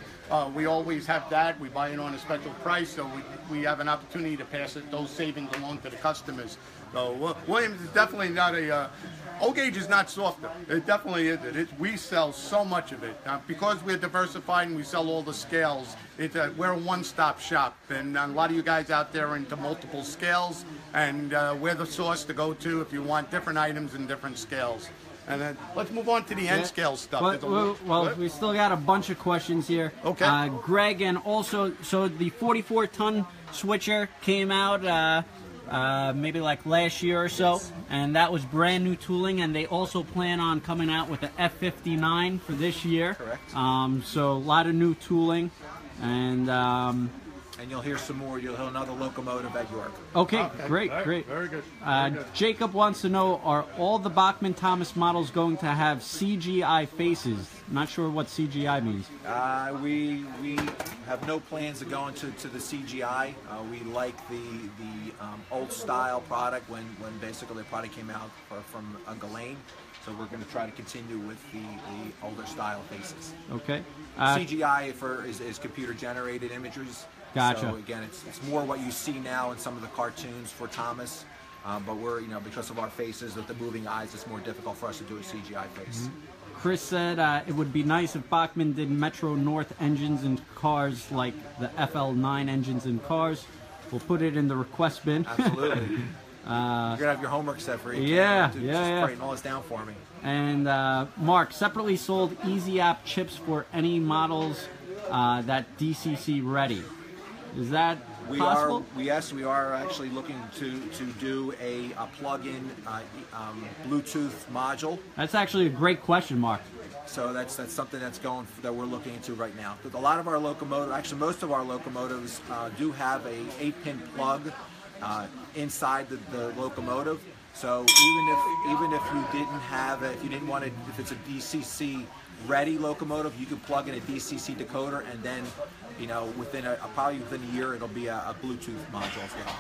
S1: we always have that. We buy it on a special price, so we have an opportunity to pass those savings along to the customers. So Williams is definitely not a O-Gauge is not softer. It definitely isn't. We sell so much of it because we're diversified and we sell all the scales. We're a one-stop shop, and a lot of you guys out there are into multiple scales, and we're the source to go to if you want different items and different scales. And then let's move on to the end scale stuff.
S3: Well, we still got a bunch of questions here.
S1: Okay.
S3: Greg, and also, so the 44-ton switcher came out maybe like last year or so, and that was brand new tooling, and they also plan on coming out with the F59 for this year.
S2: Correct.
S3: So a lot of new tooling, and
S2: you'll hear some more. You'll hear another locomotive at York.
S3: Okay, great.
S1: Very good.
S3: Jacob wants to know, are all the Bachmann Thomas models going to have CGI faces? Not sure what CGI means.
S2: We have no plans of going to the CGI. We like the old style product when basically the product came out from a Ghislaine. So we're going to try to continue with the older style faces.
S3: Okay.
S2: CGI is computer generated images.
S3: Gotcha.
S2: So again, it's more what you see now in some of the cartoons for Thomas. But we're, because of our faces with the moving eyes, it's more difficult for us to do a CGI face.
S3: Chris said it would be nice if Bachmann did Metro North engines in cars like the FL9 engines in cars. We'll put it in the request bin.
S2: Absolutely. You're going to have your homework set for you.
S3: Yeah.
S2: Just writing all this down for me.
S3: And Mark, separately sold Easy App chips for any models that DCC ready. Is that possible?
S2: Yes, we are actually looking to do a plug-in Bluetooth module.
S3: That's actually a great question, Mark.
S2: So that's something that we're looking into right now. A lot of our locomotives, actually most of our locomotives, do have a 8-pin plug inside the locomotive. So even if you didn't have it, if it's a DCC ready locomotive, you can plug in a DCC decoder, and then probably within a year it'll be a Bluetooth module as well.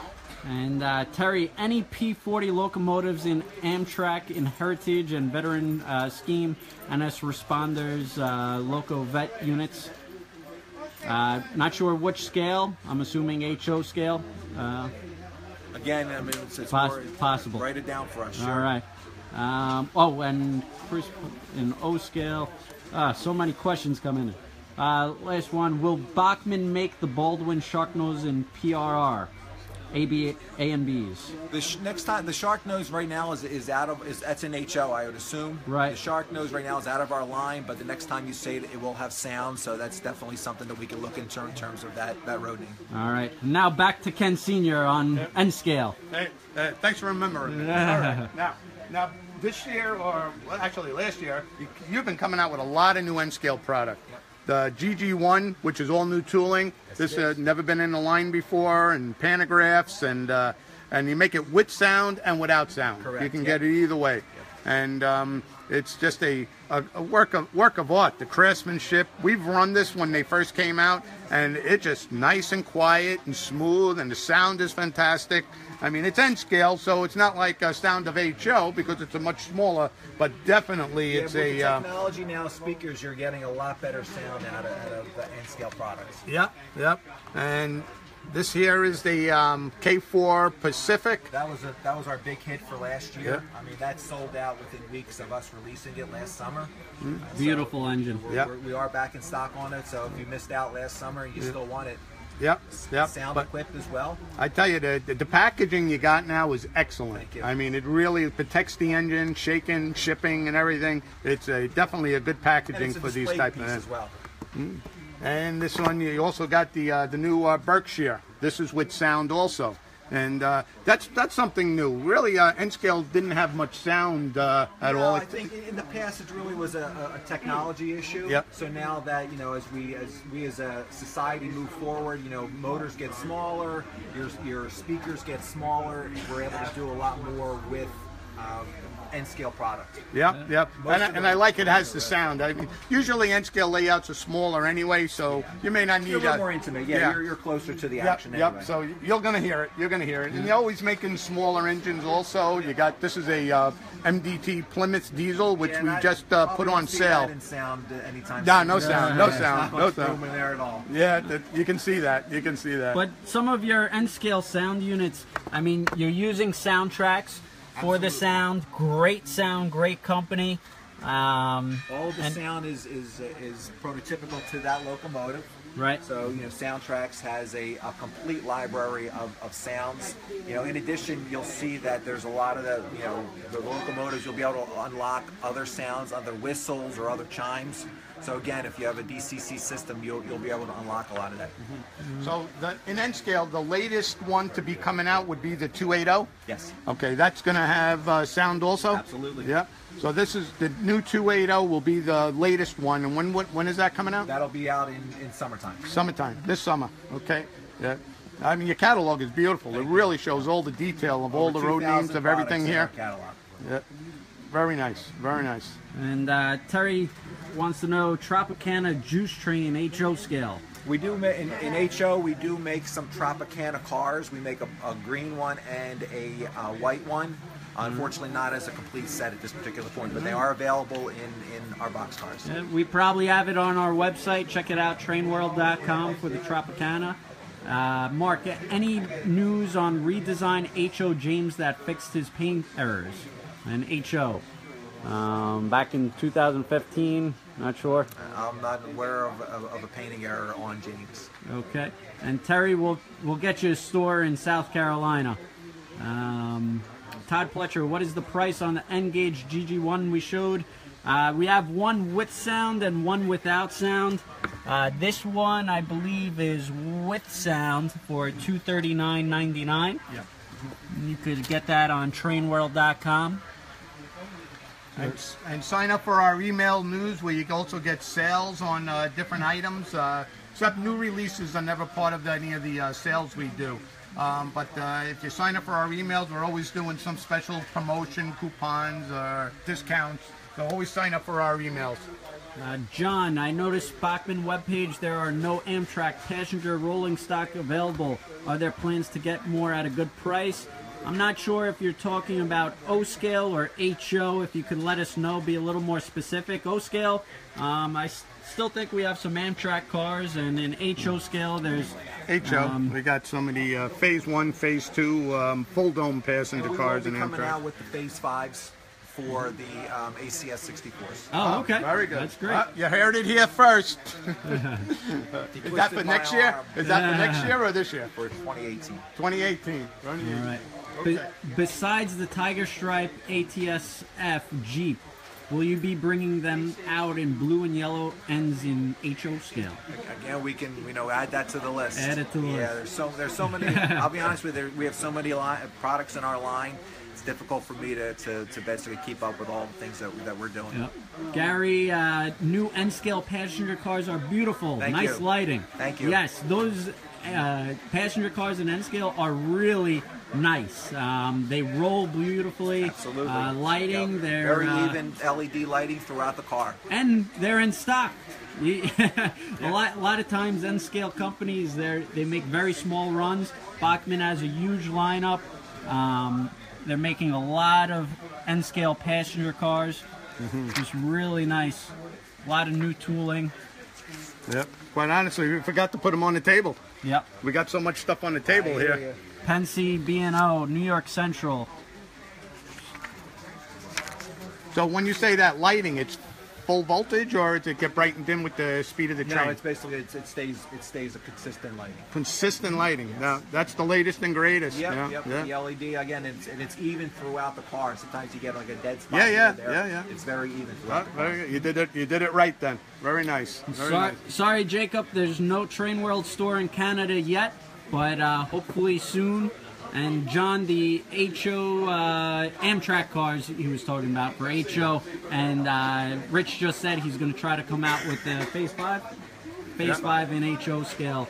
S3: And Terry, any P40 locomotives in Amtrak, in Heritage and Veteran Scheme, NS Responders, Loco Vet units? Not sure which scale. I'm assuming HO scale.
S2: Again, I mean, it's
S3: possible.
S2: Write it down for us. Sure.
S3: All right. And Chris in O scale. So many questions coming in. Last one. Will Bachmann make the Baldwin Shark Nose in PRR? A and B's.
S2: Next time, the Shark Nose right now that's in HO, I would assume.
S3: Right.
S2: The Shark Nose right now is out of our line, but the next time you say it will have sound, so that's definitely something that we can look into in terms of that road name.
S3: All right. Now back to Ken Sr. on N scale.
S1: Hey, thanks for remembering. All right. Now this year, or actually last year, you've been coming out with a lot of new N scale product. The GG1, which is all new tooling. This has never been in the line before, and pantographs, and you make it with sound and without sound.
S2: Correct.
S1: You can get it either way, and it's just a work of art. The craftsmanship. We've run this when they first came out, and it's just nice and quiet and smooth, and the sound is fantastic. I mean, it's N scale, so it's not like a sound of HO because it's a much smaller, but definitely it's
S2: with the technology now, speakers, you're getting a lot better sound out of the N scale products.
S1: Yep. And this here is the K4 Pacific.
S2: That was our big hit for last year.
S1: Yep.
S2: I mean, that sold out within weeks of us releasing it last summer.
S3: Beautiful engine.
S2: We are back in stock on it, so if you missed out last summer and you still want it,
S1: Yep.
S2: sound equipped as well.
S1: I tell you, the packaging you got now is excellent.
S2: Thank you.
S1: I mean, it really protects the engine, shaking, shipping, and everything. It's definitely a good packaging for these type of
S2: as well.
S1: And this one, you also got the new Berkshire. This is with sound also. And that's something new. Really, N-Scale didn't have much sound at all.
S2: I think in the past it really was a technology issue.
S1: Yep.
S2: So now that as we as a society move forward, motors get smaller, your speakers get smaller, we're able to do a lot more with N-Scale product.
S1: Yep. And I like it has the sound. I mean, usually N-Scale layouts are smaller anyway, so you may not need
S2: a little more intimate. Yeah, you're closer to the action. Anyway.
S1: So you're gonna hear it. You're gonna hear it. And you're always making smaller engines. Also, you got this is a MDT Plymouth diesel, which we just put on sale.
S2: That in sound anytime
S1: no sound.
S2: No sound in there at all.
S1: Yeah, you can see that. You can see that.
S3: But some of your N-Scale sound units, I mean, you're using soundtracks for the sound. Great sound, great company.
S2: All the sound is prototypical to that locomotive.
S3: Right.
S2: So, Soundtracks has a complete library of sounds. In addition, you'll see that there's a lot of the locomotives, you'll be able to unlock other sounds, other whistles or other chimes. So again, if you have a DCC system, you'll be able to unlock a lot of that.
S1: So in N-Scale, the latest one to be coming out would be the 280?
S2: Yes.
S1: Okay, that's going to have sound also?
S2: Absolutely.
S1: Yeah. So this is the new 280 will be the latest one. And when is that coming out?
S2: That'll be out in summertime.
S1: Summertime, this summer. Okay. Yeah. I mean, your catalog is beautiful. It really shows all the detail of all the road names of everything here.
S2: Catalog.
S1: Yeah. Very nice. Very nice.
S3: And Terry wants to know Tropicana Juice Train HO scale.
S2: We do in HO. We do make some Tropicana cars. We make a green one and a white one. Unfortunately, not as a complete set at this particular point, but they are available in our box cars.
S3: We probably have it on our website. Check it out, TrainWorld.com for the Tropicana. Mark, any news on redesign HO James that fixed his paint errors? And HO. Back in 2015, not sure.
S2: I'm not aware of a painting error on James.
S3: Okay. And Terry, we'll get you a store in South Carolina. Todd Pletcher, what is the price on the N-Gauge GG1 we showed? We have one with sound and one without sound. This one, I believe, is with sound for $239.99.
S1: Yeah.
S3: You could get that on TrainWorld.com.
S1: And sign up for our email news where you can also get sales on different items. Except new releases are never part of any of the sales we do. But if you sign up for our emails, we're always doing some special promotion, coupons, or discounts. So always sign up for our emails.
S3: John, I noticed Bachmann webpage, there are no Amtrak passenger rolling stock available. Are there plans to get more at a good price? I'm not sure if you're talking about O-scale or HO. If you could let us know, be a little more specific. O-scale, I still think we have some Amtrak cars, and in HO scale, there's...
S1: HO, we got so many Phase 1, Phase 2, full dome passenger cars in Amtrak.
S2: We're coming out with the Phase 5s for the ACS 64s.
S3: Oh, okay.
S1: Very good.
S3: That's great.
S1: You heard it here first. Is that for next year? Is that for next year or this year?
S2: For 2018.
S1: 2018.
S3: All right.
S1: Okay.
S3: Besides the Tiger Stripe ATSF Jeep, will you be bringing them out in blue and yellow ends in HO scale?
S2: Again, we can add that to the list.
S3: Add it to the list.
S2: Yeah, there's so many. I'll be honest with you, we have so many products in our line. It's difficult for me to basically keep up with all the things that we're doing.
S3: Yep. Gary, new N-scale passenger cars are beautiful. Nice lighting.
S2: Thank you.
S3: Yes, those passenger cars in N-scale are really nice. They roll beautifully.
S2: Absolutely.
S3: Lighting,
S2: yep.
S3: they're
S2: very even LED lighting throughout the car.
S3: And they're in stock. A lot of times N-scale companies, they make very small runs. Bachmann has a huge lineup. They're making a lot of N-scale passenger cars. Just really nice. A lot of new tooling.
S1: Yep. Quite honestly, we forgot to put them on the table.
S3: Yep.
S1: We got so much stuff on the table here.
S3: Pensy, B&O, New York Central.
S1: So when you say that lighting, it's full voltage, or does it get bright and dim with the speed of the train?
S2: No, it's basically it stays a consistent lighting.
S1: Consistent lighting. Yes. Now that's the latest and greatest.
S2: Yep. The LED again, it's even throughout the car. Sometimes you get like a dead spot.
S1: Yeah.
S2: It's very even throughout the car.
S1: Very good. You did it right then. Very nice. Nice.
S3: Sorry, Jacob. There's no Train World store in Canada yet, but hopefully soon. And John, the HO Amtrak cars he was talking about for HO, and Rich just said he's going to try to come out with the Phase 5? Phase 5 in HO scale.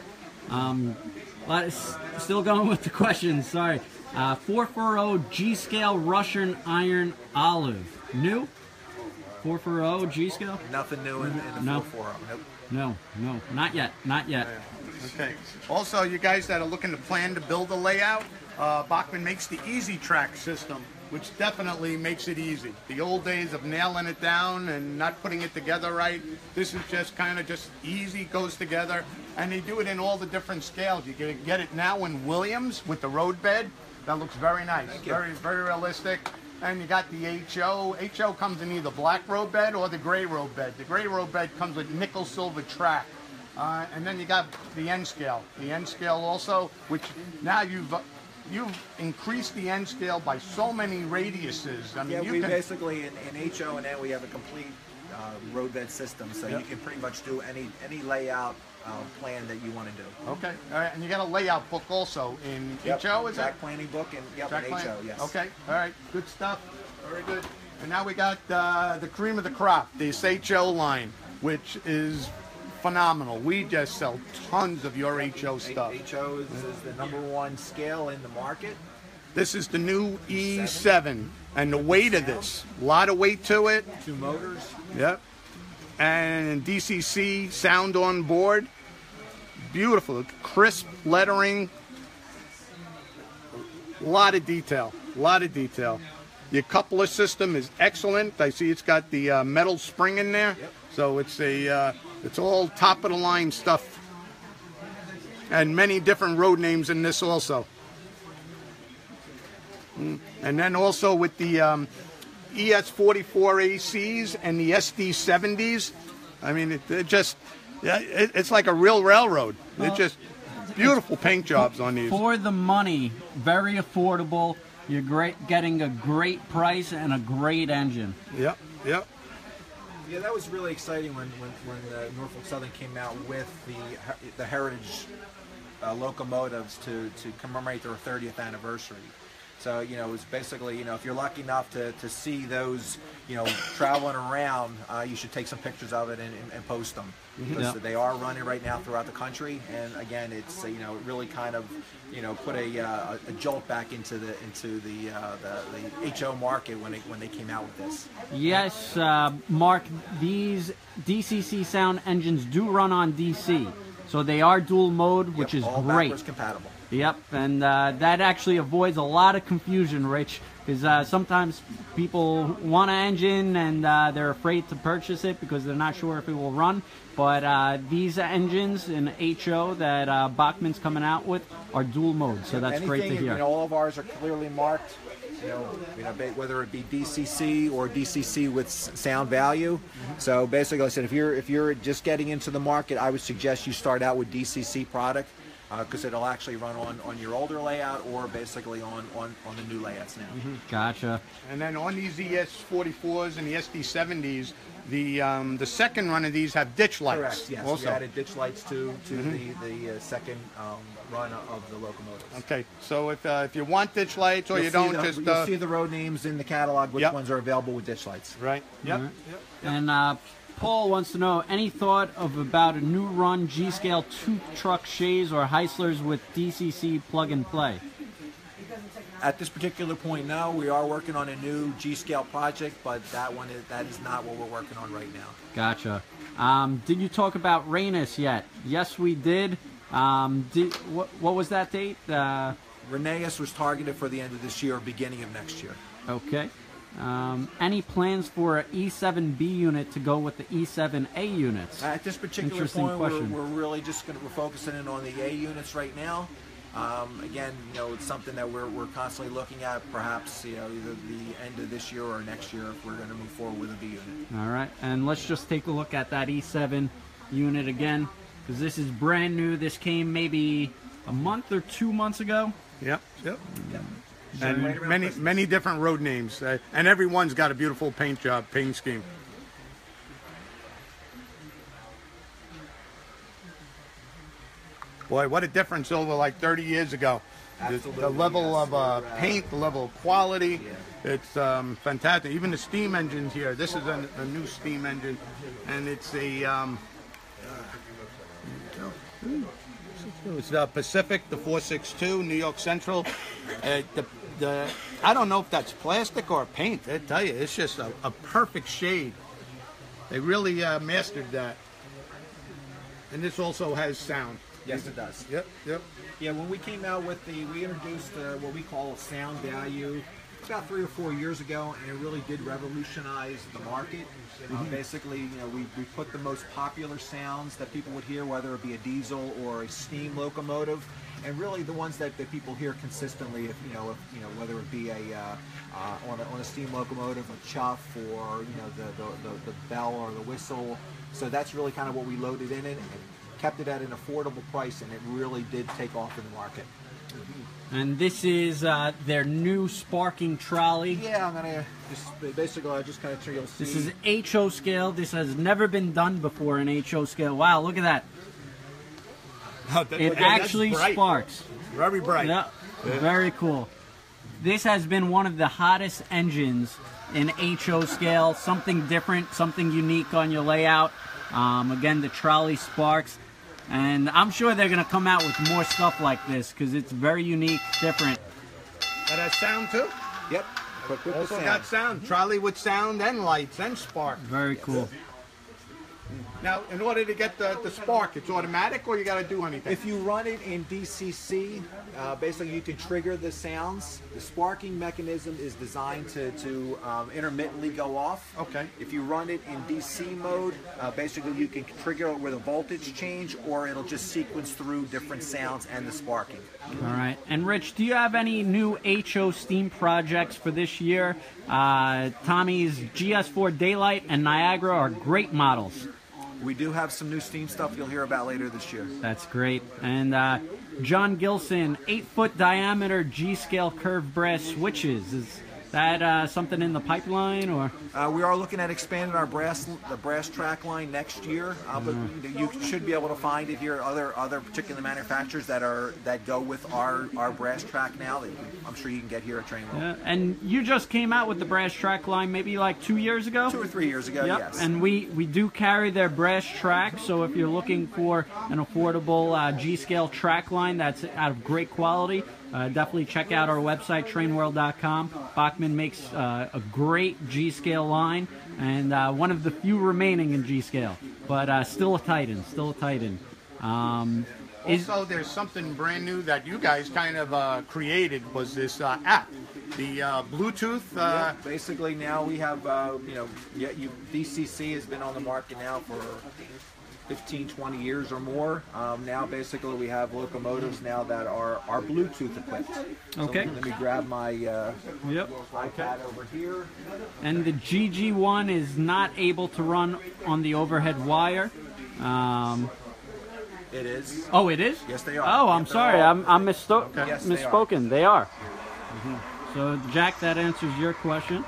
S3: Still going with the questions, sorry. 440 G-scale Russian iron olive. New? 440 G-scale?
S2: Nothing new in the 440. Nope.
S3: No, not yet, not yet.
S1: Okay. Also, you guys that are looking to plan to build a layout, Bachmann makes the Easy Track system, which definitely makes it easy. The old days of nailing it down and not putting it together right, this is just kind of just easy, goes together, and they do it in all the different scales. You can get it now in Williams with the road bed. That looks very nice, very realistic. And you got the HO. HO comes in either black road bed or the gray road bed. The gray road bed comes with nickel silver track. And then you got the N scale. The N scale also, which now you've increased the N scale by so many radiuses. I mean,
S2: yeah, we basically in HO and N we have a complete roadbed system, so you can pretty much do any layout plan that you want to do.
S1: Okay, all right, and you got a layout book also in HO, is
S2: track
S1: it?
S2: planning book and in HO, yes.
S1: Okay, all right, good stuff, very good. And now we got the cream of the crop, this HO line, which is phenomenal. We just sell tons of your HO stuff.
S2: HO is the #1 scale in the market.
S1: This is the new E7, and the weight of this, a lot of weight to it.
S2: 2 motors.
S1: Yep. And DCC sound on board. Beautiful, crisp lettering. A lot of detail, Your coupler system is excellent. I see it's got the metal spring in there.
S2: Yep.
S1: So it's all top of the line stuff. And many different road names in this also. And then also with the ES44 ACs and the SD70s, I mean, it's like a real railroad. It's just beautiful paint jobs on these.
S3: For the money, very affordable. You're getting a great price and a great engine.
S1: Yep.
S2: Yeah, that was really exciting when Norfolk Southern came out with the heritage locomotives to commemorate their 30th anniversary. So, it was basically, if you're lucky enough to see those, traveling around, you should take some pictures of it and post them. Because they are running right now throughout the country. And again, it's, it really kind of, put a jolt back into the HO market when they came out with this.
S3: Yes, Mark, these DCC sound engines do run on DC. So they are dual mode, which is
S2: all
S3: great.
S2: Backwards compatible.
S3: Yep, and that actually avoids a lot of confusion, Rich, because sometimes people want an engine and they're afraid to purchase it because they're not sure if it will run. But these engines in HO that Bachmann's coming out with are dual mode, so that's great to hear.
S2: All of ours are clearly marked. Whether it be DCC or DCC with sound value. So basically, like I said, if you're just getting into the market, I would suggest you start out with DCC product because it'll actually run on your older layout or basically on the new layouts now.
S3: Gotcha.
S1: And then on these ES44s and the SD70s, the second run of these have ditch lights.
S2: Correct. Yes.
S1: Also.
S2: We added ditch lights to the second run of the locomotives.
S1: Okay. So if you want ditch lights or you don't,
S2: you'll see the road names in the catalog. Which ones are available with ditch lights?
S1: Right. Yep.
S3: Right. And Paul wants to know, any thought about a new run G-scale 2-truck Shays or Heislers with DCC plug and play?
S2: At this particular point, no. We are working on a new G-scale project, but that is not what we're working on right now.
S3: Gotcha. Did you talk about Rhenus yet? Yes, we did. What was that date?
S2: Rhenus was targeted for the end of this year or beginning of next year.
S3: Okay. Any plans for an E7B unit to go with the E7A units?
S2: At this particular point, we're really just we're focusing in on the A units right now. Again, it's something that we're constantly looking at. Perhaps either the end of this year or next year if we're going to move forward with a B unit.
S3: All right, and let's just take a look at that E7 unit again, because this is brand new. This came maybe a month or 2 months ago.
S1: Yep. And many different road names, and everyone's got a beautiful paint scheme. Boy, what a difference over like 30 years ago.
S2: Absolutely,
S1: the level
S2: yes.
S1: of paint, the level of quality. It's fantastic. Even the steam engines here. This is a new steam engine, and it's a it's Pacific, the 462, New York Central. I don't know if that's plastic or paint. I tell you, it's just a perfect shade. They really mastered that. And this also has sound.
S2: Yes, it does.
S1: Yep, yep.
S2: Yeah, when we came out with we introduced what we call a sound value about 3 or 4 years ago, and it really did revolutionize the market. Basically, we put the most popular sounds that people would hear, whether it be a diesel or a steam locomotive, and really the ones that people hear consistently. If whether it be on a steam locomotive, a chuff, or the bell or the whistle. So that's really kind of what we loaded in it and kept it at an affordable price, and it really did take off in the market.
S3: And this is their new sparking trolley.
S2: Yeah, I'm gonna I'll just kind of show you.
S3: This is HO scale. This has never been done before in HO scale. Wow, look at that. It actually sparks.
S1: Very bright.
S3: Yeah, very cool. This has been one of the hottest engines in HO scale. Something different, something unique on your layout. Again, the trolley sparks. And I'm sure they're going to come out with more stuff like this because it's very unique, different.
S1: That has sound too?
S2: Yep.
S1: Also got sound. Trolley with sound and lights and spark.
S3: Very cool.
S1: Now, in order to get the spark, it's automatic or you got to do anything?
S2: If you run it in DCC, basically you can trigger the sounds. The sparking mechanism is designed to intermittently go off.
S1: Okay.
S2: If you run it in DC mode, basically you can trigger it with a voltage change, or it'll just sequence through different sounds and the sparking.
S3: All right. And Rich, do you have any new HO steam projects for this year? Tommy's GS4 Daylight and Niagara are great models.
S2: We do have some new steam stuff you'll hear about later this year.
S3: That's great. And John Gilson, 8-foot diameter G-scale curved brass switches. Is that something in the pipeline, or?
S2: We are looking at expanding our brass track line next year, but you should be able to find it here. Other particular manufacturers that go with our brass track now that I'm sure you can get here at TrainWorld.
S3: Yeah, and you just came out with the brass track line maybe like 2 years ago?
S2: 2 or 3 years ago,
S3: yep.
S2: Yes.
S3: And we do carry their brass track, so if you're looking for an affordable G-scale track line that's out of great quality, definitely check out our website, TrainWorld.com. Bachmann makes a great G-scale line, and one of the few remaining in G-scale, but still a Titan,
S1: Also, there's something brand new that you guys kind of created, was this app, the Bluetooth.
S2: Yeah, basically now we have, DCC has been on the market now for 15, 20 years or more. Now basically we have locomotives now that are Bluetooth equipped.
S3: Okay.
S2: So let me grab my iPad over here.
S3: And the GG1 is not able to run on the overhead wire.
S2: It is.
S3: Oh, it is?
S2: Yes, they are.
S3: Oh, I'm sorry. I'm
S2: Okay. Yes,
S3: misspoken. They are. So, Jack, that answers your question.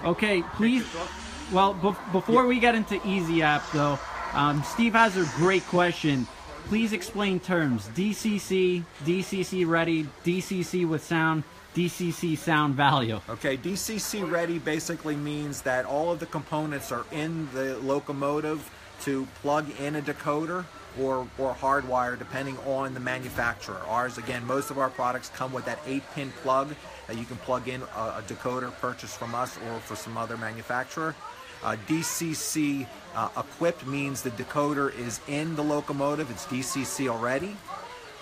S3: Okay, please. Well, before we get into Easy App, though, Steve has a great question. Please explain terms. DCC, DCC ready, DCC with sound, DCC sound value.
S2: Okay, DCC ready basically means that all of the components are in the locomotive to plug in a decoder or hardwire, depending on the manufacturer. Ours, again, most of our products come with that 8-pin plug that you can plug in a decoder purchased from us or for some other manufacturer. DCC equipped means the decoder is in the locomotive, it's DCC already.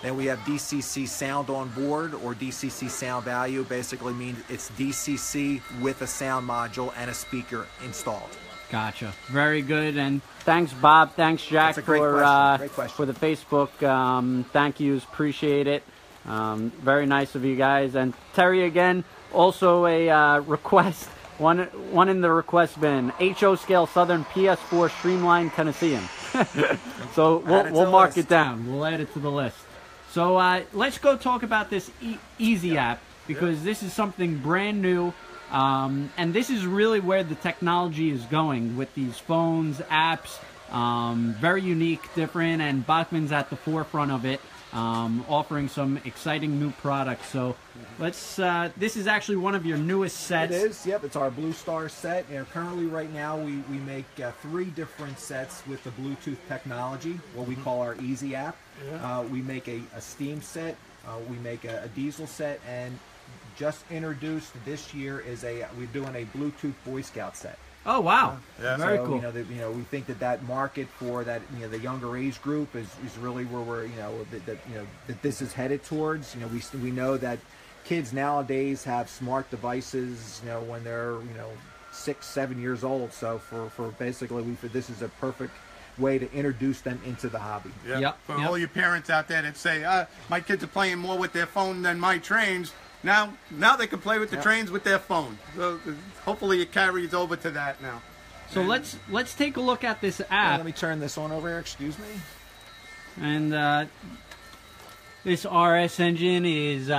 S2: Then we have DCC sound on board, or DCC sound value, basically means it's DCC with a sound module and a speaker installed.
S3: Gotcha. Very good. And thanks, Bob. Thanks, Jack,
S2: Great question.
S3: for the Facebook thank yous. Appreciate it. Very nice of you guys. And Terry, again, also a request. One in the request bin. HO scale Southern PS4 Streamline Tennessean. So we'll mark it down. We'll add it to the list. So let's go talk about this Easy app, because this is something brand new. And this is really where the technology is going with these phones, apps. Very unique, different, and Bachmann's at the forefront of it. offering some exciting new products. So let's, this is actually one of your newest sets.
S2: It is, yep, it's our Blue Star set. And currently right now we make 3 different sets with the Bluetooth technology, what we call our Easy app. We make a steam set, we make a diesel set, and just introduced this year is we're doing a Bluetooth Boy Scout set.
S3: Oh wow! Very
S2: so,
S3: cool.
S2: We think that market for that, the younger age group is really where we're, that this is headed towards. We know that kids nowadays have smart devices, when they're 6, 7 years old. So for basically, this is a perfect way to introduce them into the hobby.
S1: Yeah. For all you parents out there that say, my kids are playing more with their phone than my trains. Now they can play with the trains with their phone. So hopefully it carries over to that now.
S3: So let's take a look at this app.
S2: Let me turn this on over here. Excuse me.
S3: And this RS engine is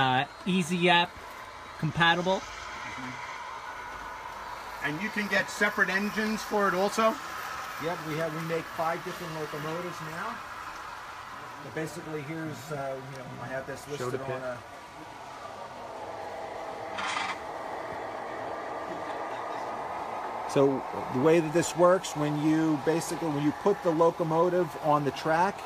S3: Easy app compatible.
S1: And you can get separate engines for it also.
S2: Yep, we make 5 different locomotives now. But basically, here's I have this listed on a. So the way that this works, when you put the locomotive on the track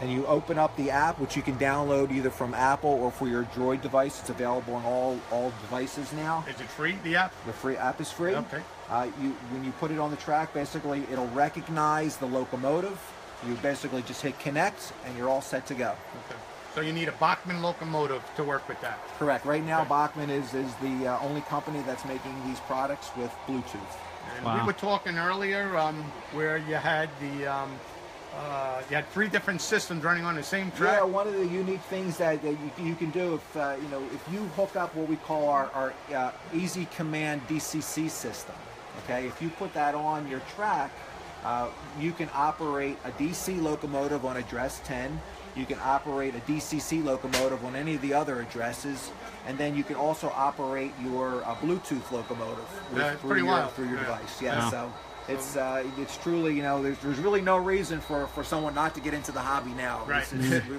S2: and you open up the app, which you can download either from Apple or for your Droid device, it's available on all devices now.
S1: Is it free, the app?
S2: The free app is free.
S1: Okay.
S2: When you put it on the track, basically it'll recognize the locomotive. You basically just hit connect and you're all set to go.
S1: Okay. So you need a Bachmann locomotive to work with that.
S2: Correct. Right now, Bachmann is the only company that's making these products with Bluetooth.
S1: And we were talking earlier where you had you had 3 different systems running on the same track.
S2: Yeah, one of the unique things that you can do if you hook up what we call our Easy Command DCC system. Okay, if you put that on your track, you can operate a DC locomotive on address 10. You can operate a DCC locomotive on any of the other addresses, and then you can also operate your Bluetooth locomotive through your device. Yeah, so it's truly, there's really no reason for someone not to get into the hobby now.
S1: Right.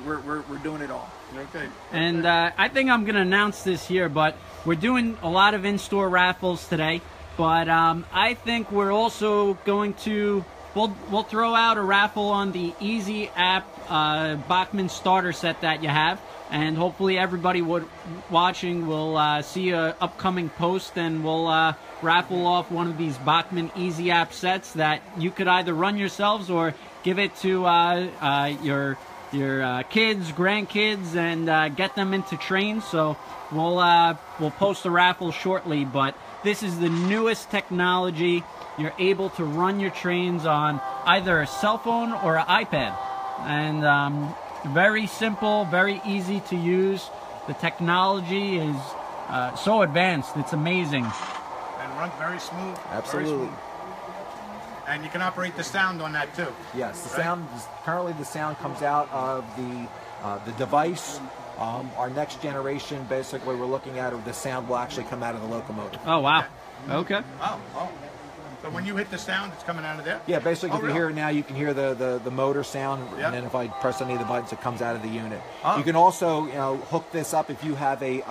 S2: We're doing it all.
S1: Okay.
S3: And I think I'm going to announce this here, but we're doing a lot of in-store raffles today. But I think we're also going to we'll throw out a raffle on the Easy app Bachmann starter set that you have, and hopefully everybody watching will see a upcoming post, and we'll raffle off one of these Bachmann Easy app sets that you could either run yourselves or give it to your kids, grandkids, and get them into trains. So we'll post a raffle shortly, but this is the newest technology. You're able to run your trains on either a cell phone or an iPad. And very simple, very easy to use. The technology is so advanced, it's amazing.
S1: And runs very smooth.
S2: Absolutely.
S1: Very smooth. And you can operate the sound on that too.
S2: Yes, the sound, currently the sound comes out of the device. Our next generation, basically, we're looking at the sound will actually come out of the locomotive.
S3: Oh, wow. Okay.
S1: Oh. So when you hit the sound, it's coming out of there?
S2: Yeah, basically, if you
S1: really?
S2: hear it now, you can hear the motor sound,
S1: Yep.
S2: and then if I press any of the buttons, it comes out of the unit.
S1: Oh.
S2: You can also, hook this up if you have a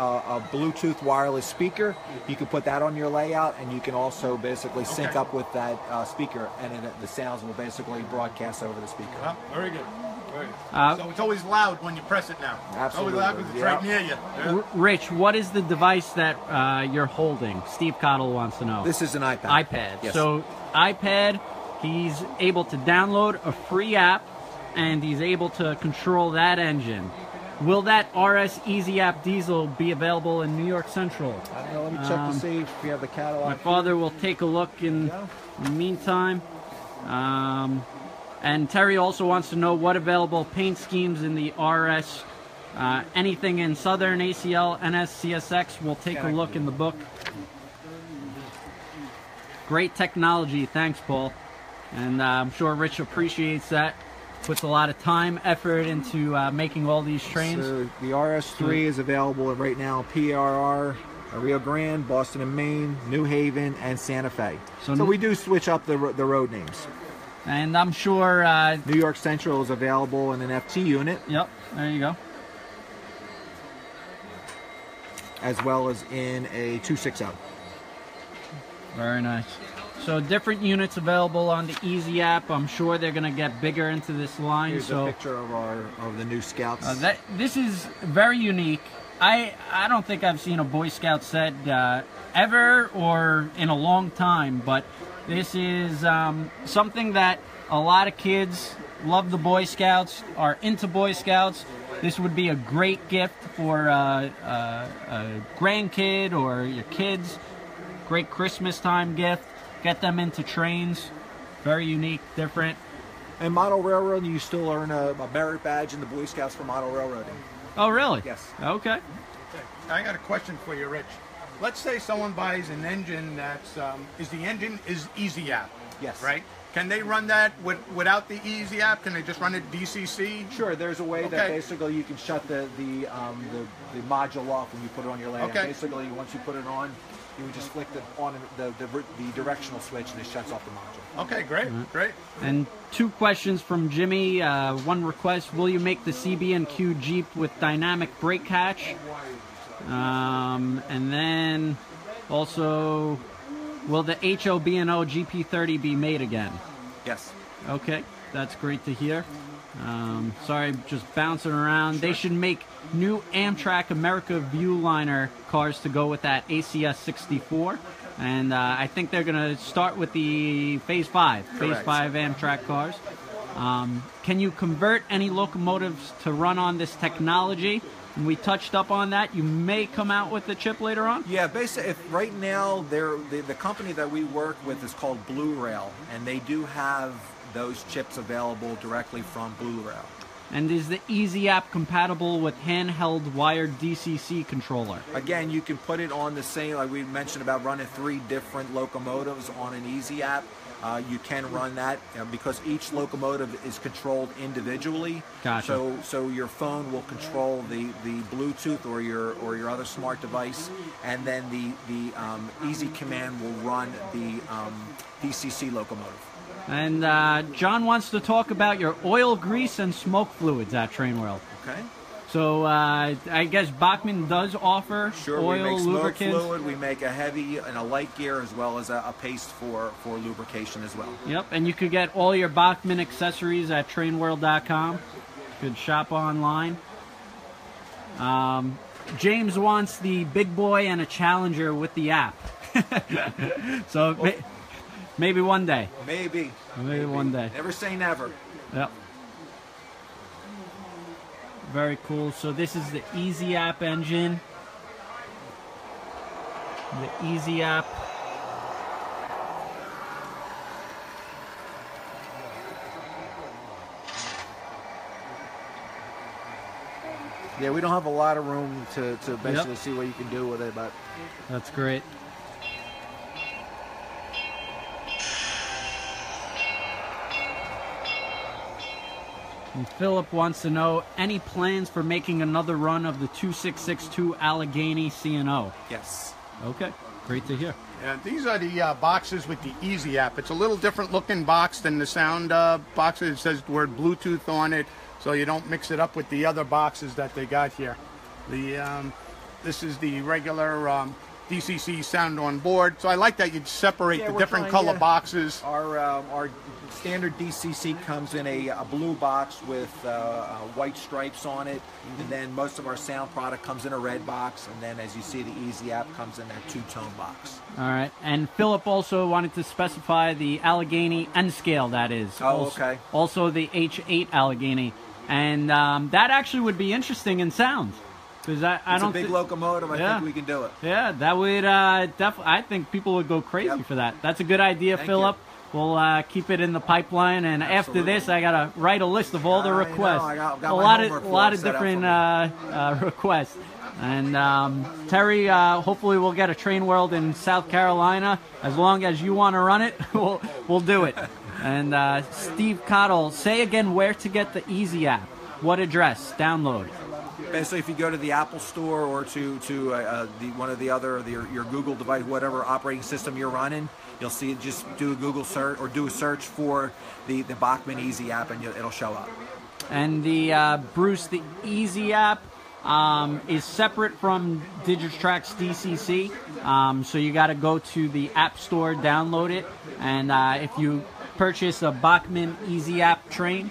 S2: Bluetooth wireless speaker. You can put that on your layout, and you can also basically sync up with that speaker, and then the sounds will basically broadcast over the speaker.
S1: Oh, very good. So it's always loud when you press it now.
S2: Absolutely.
S1: It's always loud because it's right near you. Yeah.
S3: Rich, what is the device that you're holding? Steve Cottle wants to know.
S2: This is an iPad.
S3: Yes. So iPad, he's able to download a free app, and he's able to control that engine. Will that RS Easy App Diesel be available in New York Central?
S2: I don't know, let me check to see if we have the catalog.
S3: My father will take a look in the meantime. And Terry also wants to know what available paint schemes in the RS. Anything in Southern, ACL, NS, CSX, we'll take a look in the book. Great technology. Thanks, Paul. And I'm sure Rich appreciates that. Puts a lot of time, effort into making all these trains.
S2: So the RS3 is available right now, PRR, Rio Grande, Boston and Maine, New Haven, and Santa Fe. So we do switch up the road names.
S3: And I'm sure...
S2: New York Central is available in an FT unit.
S3: Yep, there you go.
S2: As well as in a 260.
S3: Very nice. So different units available on the Easy app. I'm sure they're going to get bigger into this line.
S2: Here's a picture of the new Scouts.
S3: This is very unique. I don't think I've seen a Boy Scout set ever or in a long time, but this is something that a lot of kids love. The Boy Scouts, are into Boy Scouts. This would be a great gift for a grandkid or your kids. Great Christmas time gift. Get them into trains. Very unique, different.
S2: And model railroading, you still earn a merit badge in the Boy Scouts for model railroading.
S3: Oh, really?
S2: Yes.
S3: Okay.
S1: I got a question for you, Rich. Let's say someone buys an engine that's the engine is Easy app.
S2: Yes.
S1: Right? Can they run that without the Easy app? Can they just run it DCC?
S2: Sure. There's a way that basically you can shut the module off when you put it on your layout.
S1: Okay.
S2: Basically, once you put it on, you would just flick the directional switch and it shuts off the module.
S1: Okay, great, great.
S3: And 2 questions from Jimmy. 1 request: will you make the CB&Q Jeep with dynamic brake catch? And then also, will the HOB&O GP30 be made again?
S2: Yes.
S3: Okay, that's great to hear. Sorry, just bouncing around. Sure. They should make new Amtrak America Viewliner cars to go with that ACS 64. And I think they're going to start with the Phase 5.
S2: Correct.
S3: Phase 5 Amtrak cars. Can you convert any locomotives to run on this technology? And we touched up on that. You may come out with the chip later on?
S2: Yeah, basically, right now, the company that we work with is called Blue Rail, and they do have those chips available directly from Blue Rail.
S3: And is the Easy app compatible with handheld wired DCC controller?
S2: Again, you can put it on the same, like we mentioned about running 3 different locomotives on an Easy app. You can run that because each locomotive is controlled individually.
S3: Gotcha.
S2: So your phone will control the Bluetooth or your other smart device, and then the Easy command will run the DCC locomotive.
S3: And John wants to talk about your oil, grease, and smoke fluids at TrainWorld.
S2: Okay.
S3: So I guess Bachmann does offer oil,
S2: we make
S3: lubricants.
S2: Smoke fluid, we make a heavy and a light gear, as well as a paste for lubrication as well.
S3: Yep, and you could get all your Bachmann accessories at TrainWorld.com. You could shop online. James wants the Big Boy and a Challenger with the app. So maybe one day.
S2: Maybe
S3: One day.
S2: Never say never.
S3: Yep. Very cool. So this is the Easy app engine. The Easy app.
S2: Yeah, we don't have a lot of room to basically see what you can do with it, but
S3: that's great. And Philip wants to know, any plans for making another run of the 2662 Allegheny C&O?
S2: yes.
S3: Okay, great to hear.
S1: Yeah, these are the boxes with the Easy app. It's a little different looking box than the sound box. It says the word Bluetooth on it, so you don't mix it up with the other boxes that they got here. This is the regular DCC sound on board. So I like that you'd separate the different color boxes.
S2: Our standard DCC comes in a blue box with white stripes on it, and then most of our sound product comes in a red box, and then as you see, the Easy app comes in a 2-tone box.
S3: All right, and Philip also wanted to specify the Allegheny N scale, that is.
S2: Oh, okay.
S3: Also the H8 Allegheny, and that actually would be interesting in sound. Because
S2: it's a big locomotive. I think we can do it.
S3: Yeah, that would definitely. I think people would go crazy for that. That's a good idea, Philip. We'll keep it in the pipeline, and after this, I gotta write a list of all the requests.
S2: I got
S3: a lot of different requests. And Terry, hopefully we'll get a TrainWorld in South Carolina. As long as you want to run it, we'll do it. And Steve Cottle, say again where to get the Easy app. What address? Download.
S2: Basically, if you go to the Apple Store or to one of the other your Google device, whatever operating system you're running, you'll see, just do a Google search or do a search for the Bachmann Easy app, and it'll show up.
S3: And the Bruce, the Easy app is separate from Digitrack's DCC, so you got to go to the App Store, download it, and if you purchase a Bachmann Easy app train,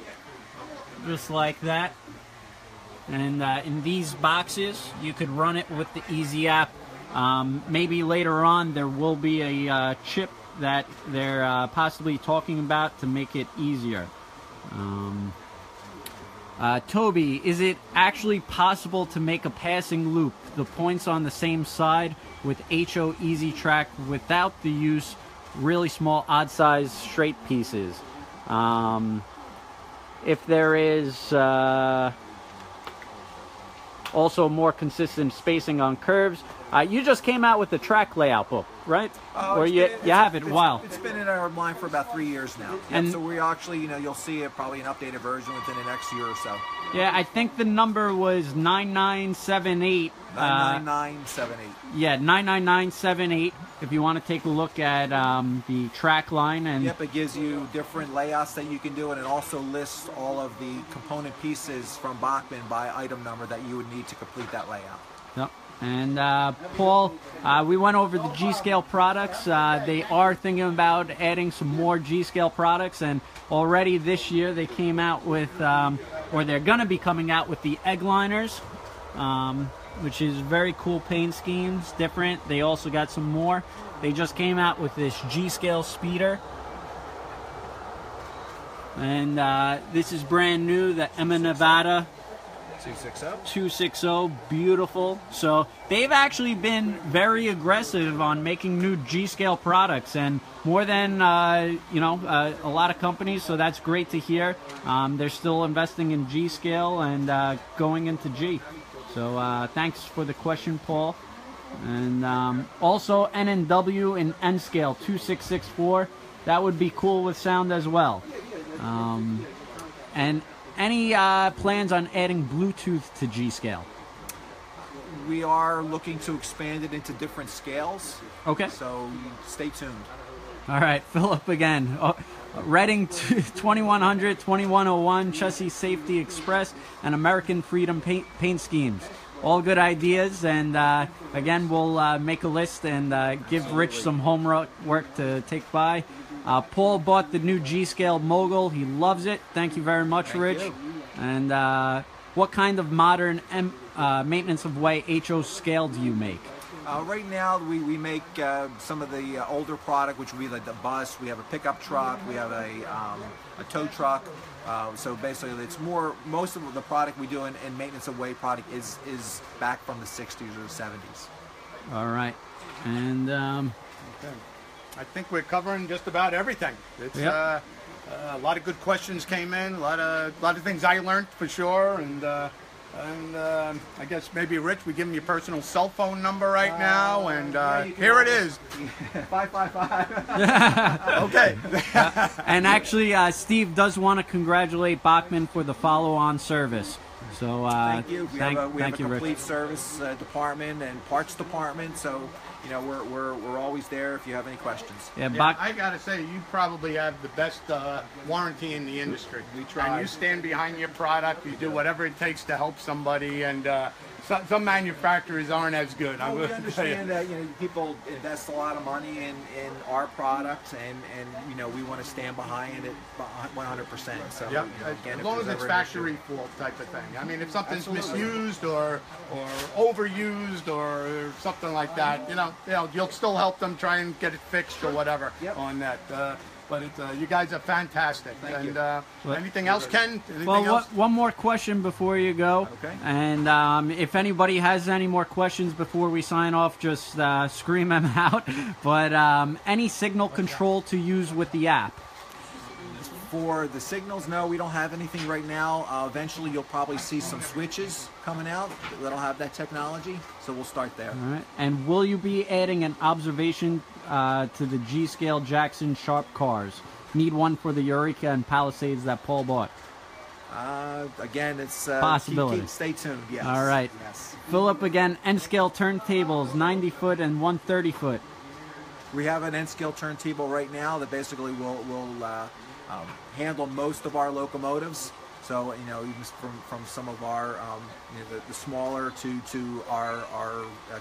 S3: just like that, and in these boxes you could run it with the Easy app. Maybe later on there will be a chip that they're possibly talking about to make it easier. Toby, is it actually possible to make a passing loop, the points on the same side, with HO Easy Track without the use really small odd size straight pieces? If there is also more consistent spacing on curves. You just came out with the track layout book, right? Or you have it a while.
S2: It's been in our line for about 3 years now. And so we actually, you'll see it probably an updated version within the next year or so.
S3: Yeah, I think the number was 9978.
S2: 99978.
S3: Yeah, 99978. If you want to take a look at the track line. And
S2: yep, it gives you different layouts that you can do, and it also lists all of the component pieces from Bachmann by item number that you would need to complete that layout.
S3: Yep. And Paul, we went over the G-Scale products. They are thinking about adding some more G-Scale products, and already this year they came out with, or they're going to be coming out with the egg liners, which is very cool paint schemes, different. They also got some more. They just came out with this G-Scale speeder. And this is brand new, the Emma Nevada 260, beautiful. So they've actually been very aggressive on making new G-Scale products, and more than a lot of companies. So that's great to hear. They're still investing in G-Scale and going into G. So thanks for the question, Paul. And also NNW and N-Scale 2664. That would be cool with sound as well. And any plans on adding Bluetooth to G-Scale?
S2: We are looking to expand it into different scales.
S3: Okay.
S2: So stay tuned.
S3: All right, Philip again. Reading 2100, 2101, Chassis Safety Express, and American Freedom paint schemes. All good ideas, and again, we'll make a list and give Rich some homework to take by. Paul bought the new G-Scale Mogul. He loves it. Thank you very much, Rich. You. And what kind of modern maintenance of way HO scale do you make?
S2: Right now, we make some of the older product, which would be like the bus. We have a pickup truck. We have a tow truck. So basically, it's most of the product we do in maintenance of way product is back from the 60s or the 70s.
S3: All right. And
S1: okay. I think we're covering just about everything. It's a lot of good questions came in, a lot of things I learned for sure, and I guess maybe Rich, we give him your personal cell phone number right now, and here it is.
S2: 555.
S1: Okay.
S3: And actually, Steve does want to congratulate Bachmann for the follow-on service. So
S2: thank you. We have a complete
S3: Rich.
S2: service department and parts department. So we're always there if you have any questions.
S3: Yeah,
S1: I gotta say, you probably have the best warranty in the industry.
S2: We try.
S1: And you stand behind your product. You do whatever it takes to help somebody, and some manufacturers aren't as good.
S2: We understand that people invest a lot of money in our products, and we want to stand behind it 100%. So
S1: yep.
S2: Again,
S1: as long as it's factory fault type of thing. I mean, if something's misused or overused or something like that, you'll still help them try and get it fixed or whatever on that. But you guys are fantastic.
S2: Thank you.
S1: Anything else, Ken?
S3: One more question before you go.
S2: Okay.
S3: And if anybody has any more questions before we sign off, just scream them out. But any signal control to use with the app?
S2: For the signals, no, we don't have anything right now. Eventually, you'll probably see some switches coming out that'll have that technology. So we'll start there.
S3: All right. And will you be adding an observation to the G-Scale Jackson Sharp cars? Need one for the Eureka and Palisades that Paul bought.
S2: Again, it's
S3: possibility.
S2: Stay tuned. Yes.
S3: All right.
S2: Yes.
S3: Philip, again, N-scale turntables, 90 foot and 130 foot.
S2: We have an N-scale turntable right now that basically will handle most of our locomotives. So even from some of our the smaller to our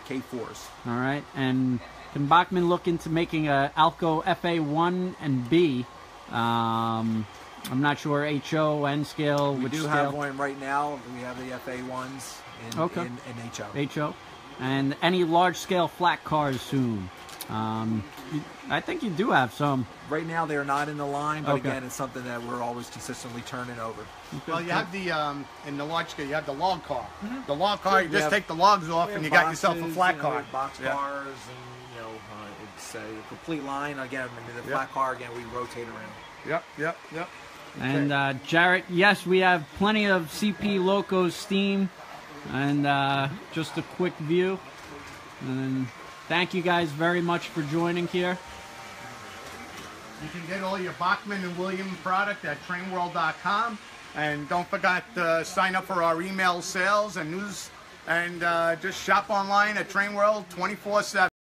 S2: K4s.
S3: All right. And can Bachmann look into making a Alco FA1 and B? I'm not sure HO, N-scale, which
S2: We do
S3: scale?
S2: have one right now. We have the FA1s in HO.
S3: HO. And any large-scale flat cars soon? I think you do have some.
S2: Right now they're not in the line, but
S3: Okay.
S2: again, it's something that we're always consistently turning over.
S1: Well, you have the in the large scale, you have the log car. The log car, you
S2: We
S1: just
S2: have-
S1: take the logs off,
S2: We
S1: and
S2: have
S1: you got yourself a
S2: boxes,
S1: flat car.
S2: box
S1: Yeah.
S2: cars, and it's a complete line. Again, the flat car again we rotate around.
S1: Yep.
S3: And Jarrett, yes, we have plenty of CP Locos steam, and just a quick view. And thank you guys very much for joining here.
S1: You can get all your Bachmann and William product at TrainWorld.com, and don't forget to sign up for our email sales and news, and just shop online at TrainWorld 24/7.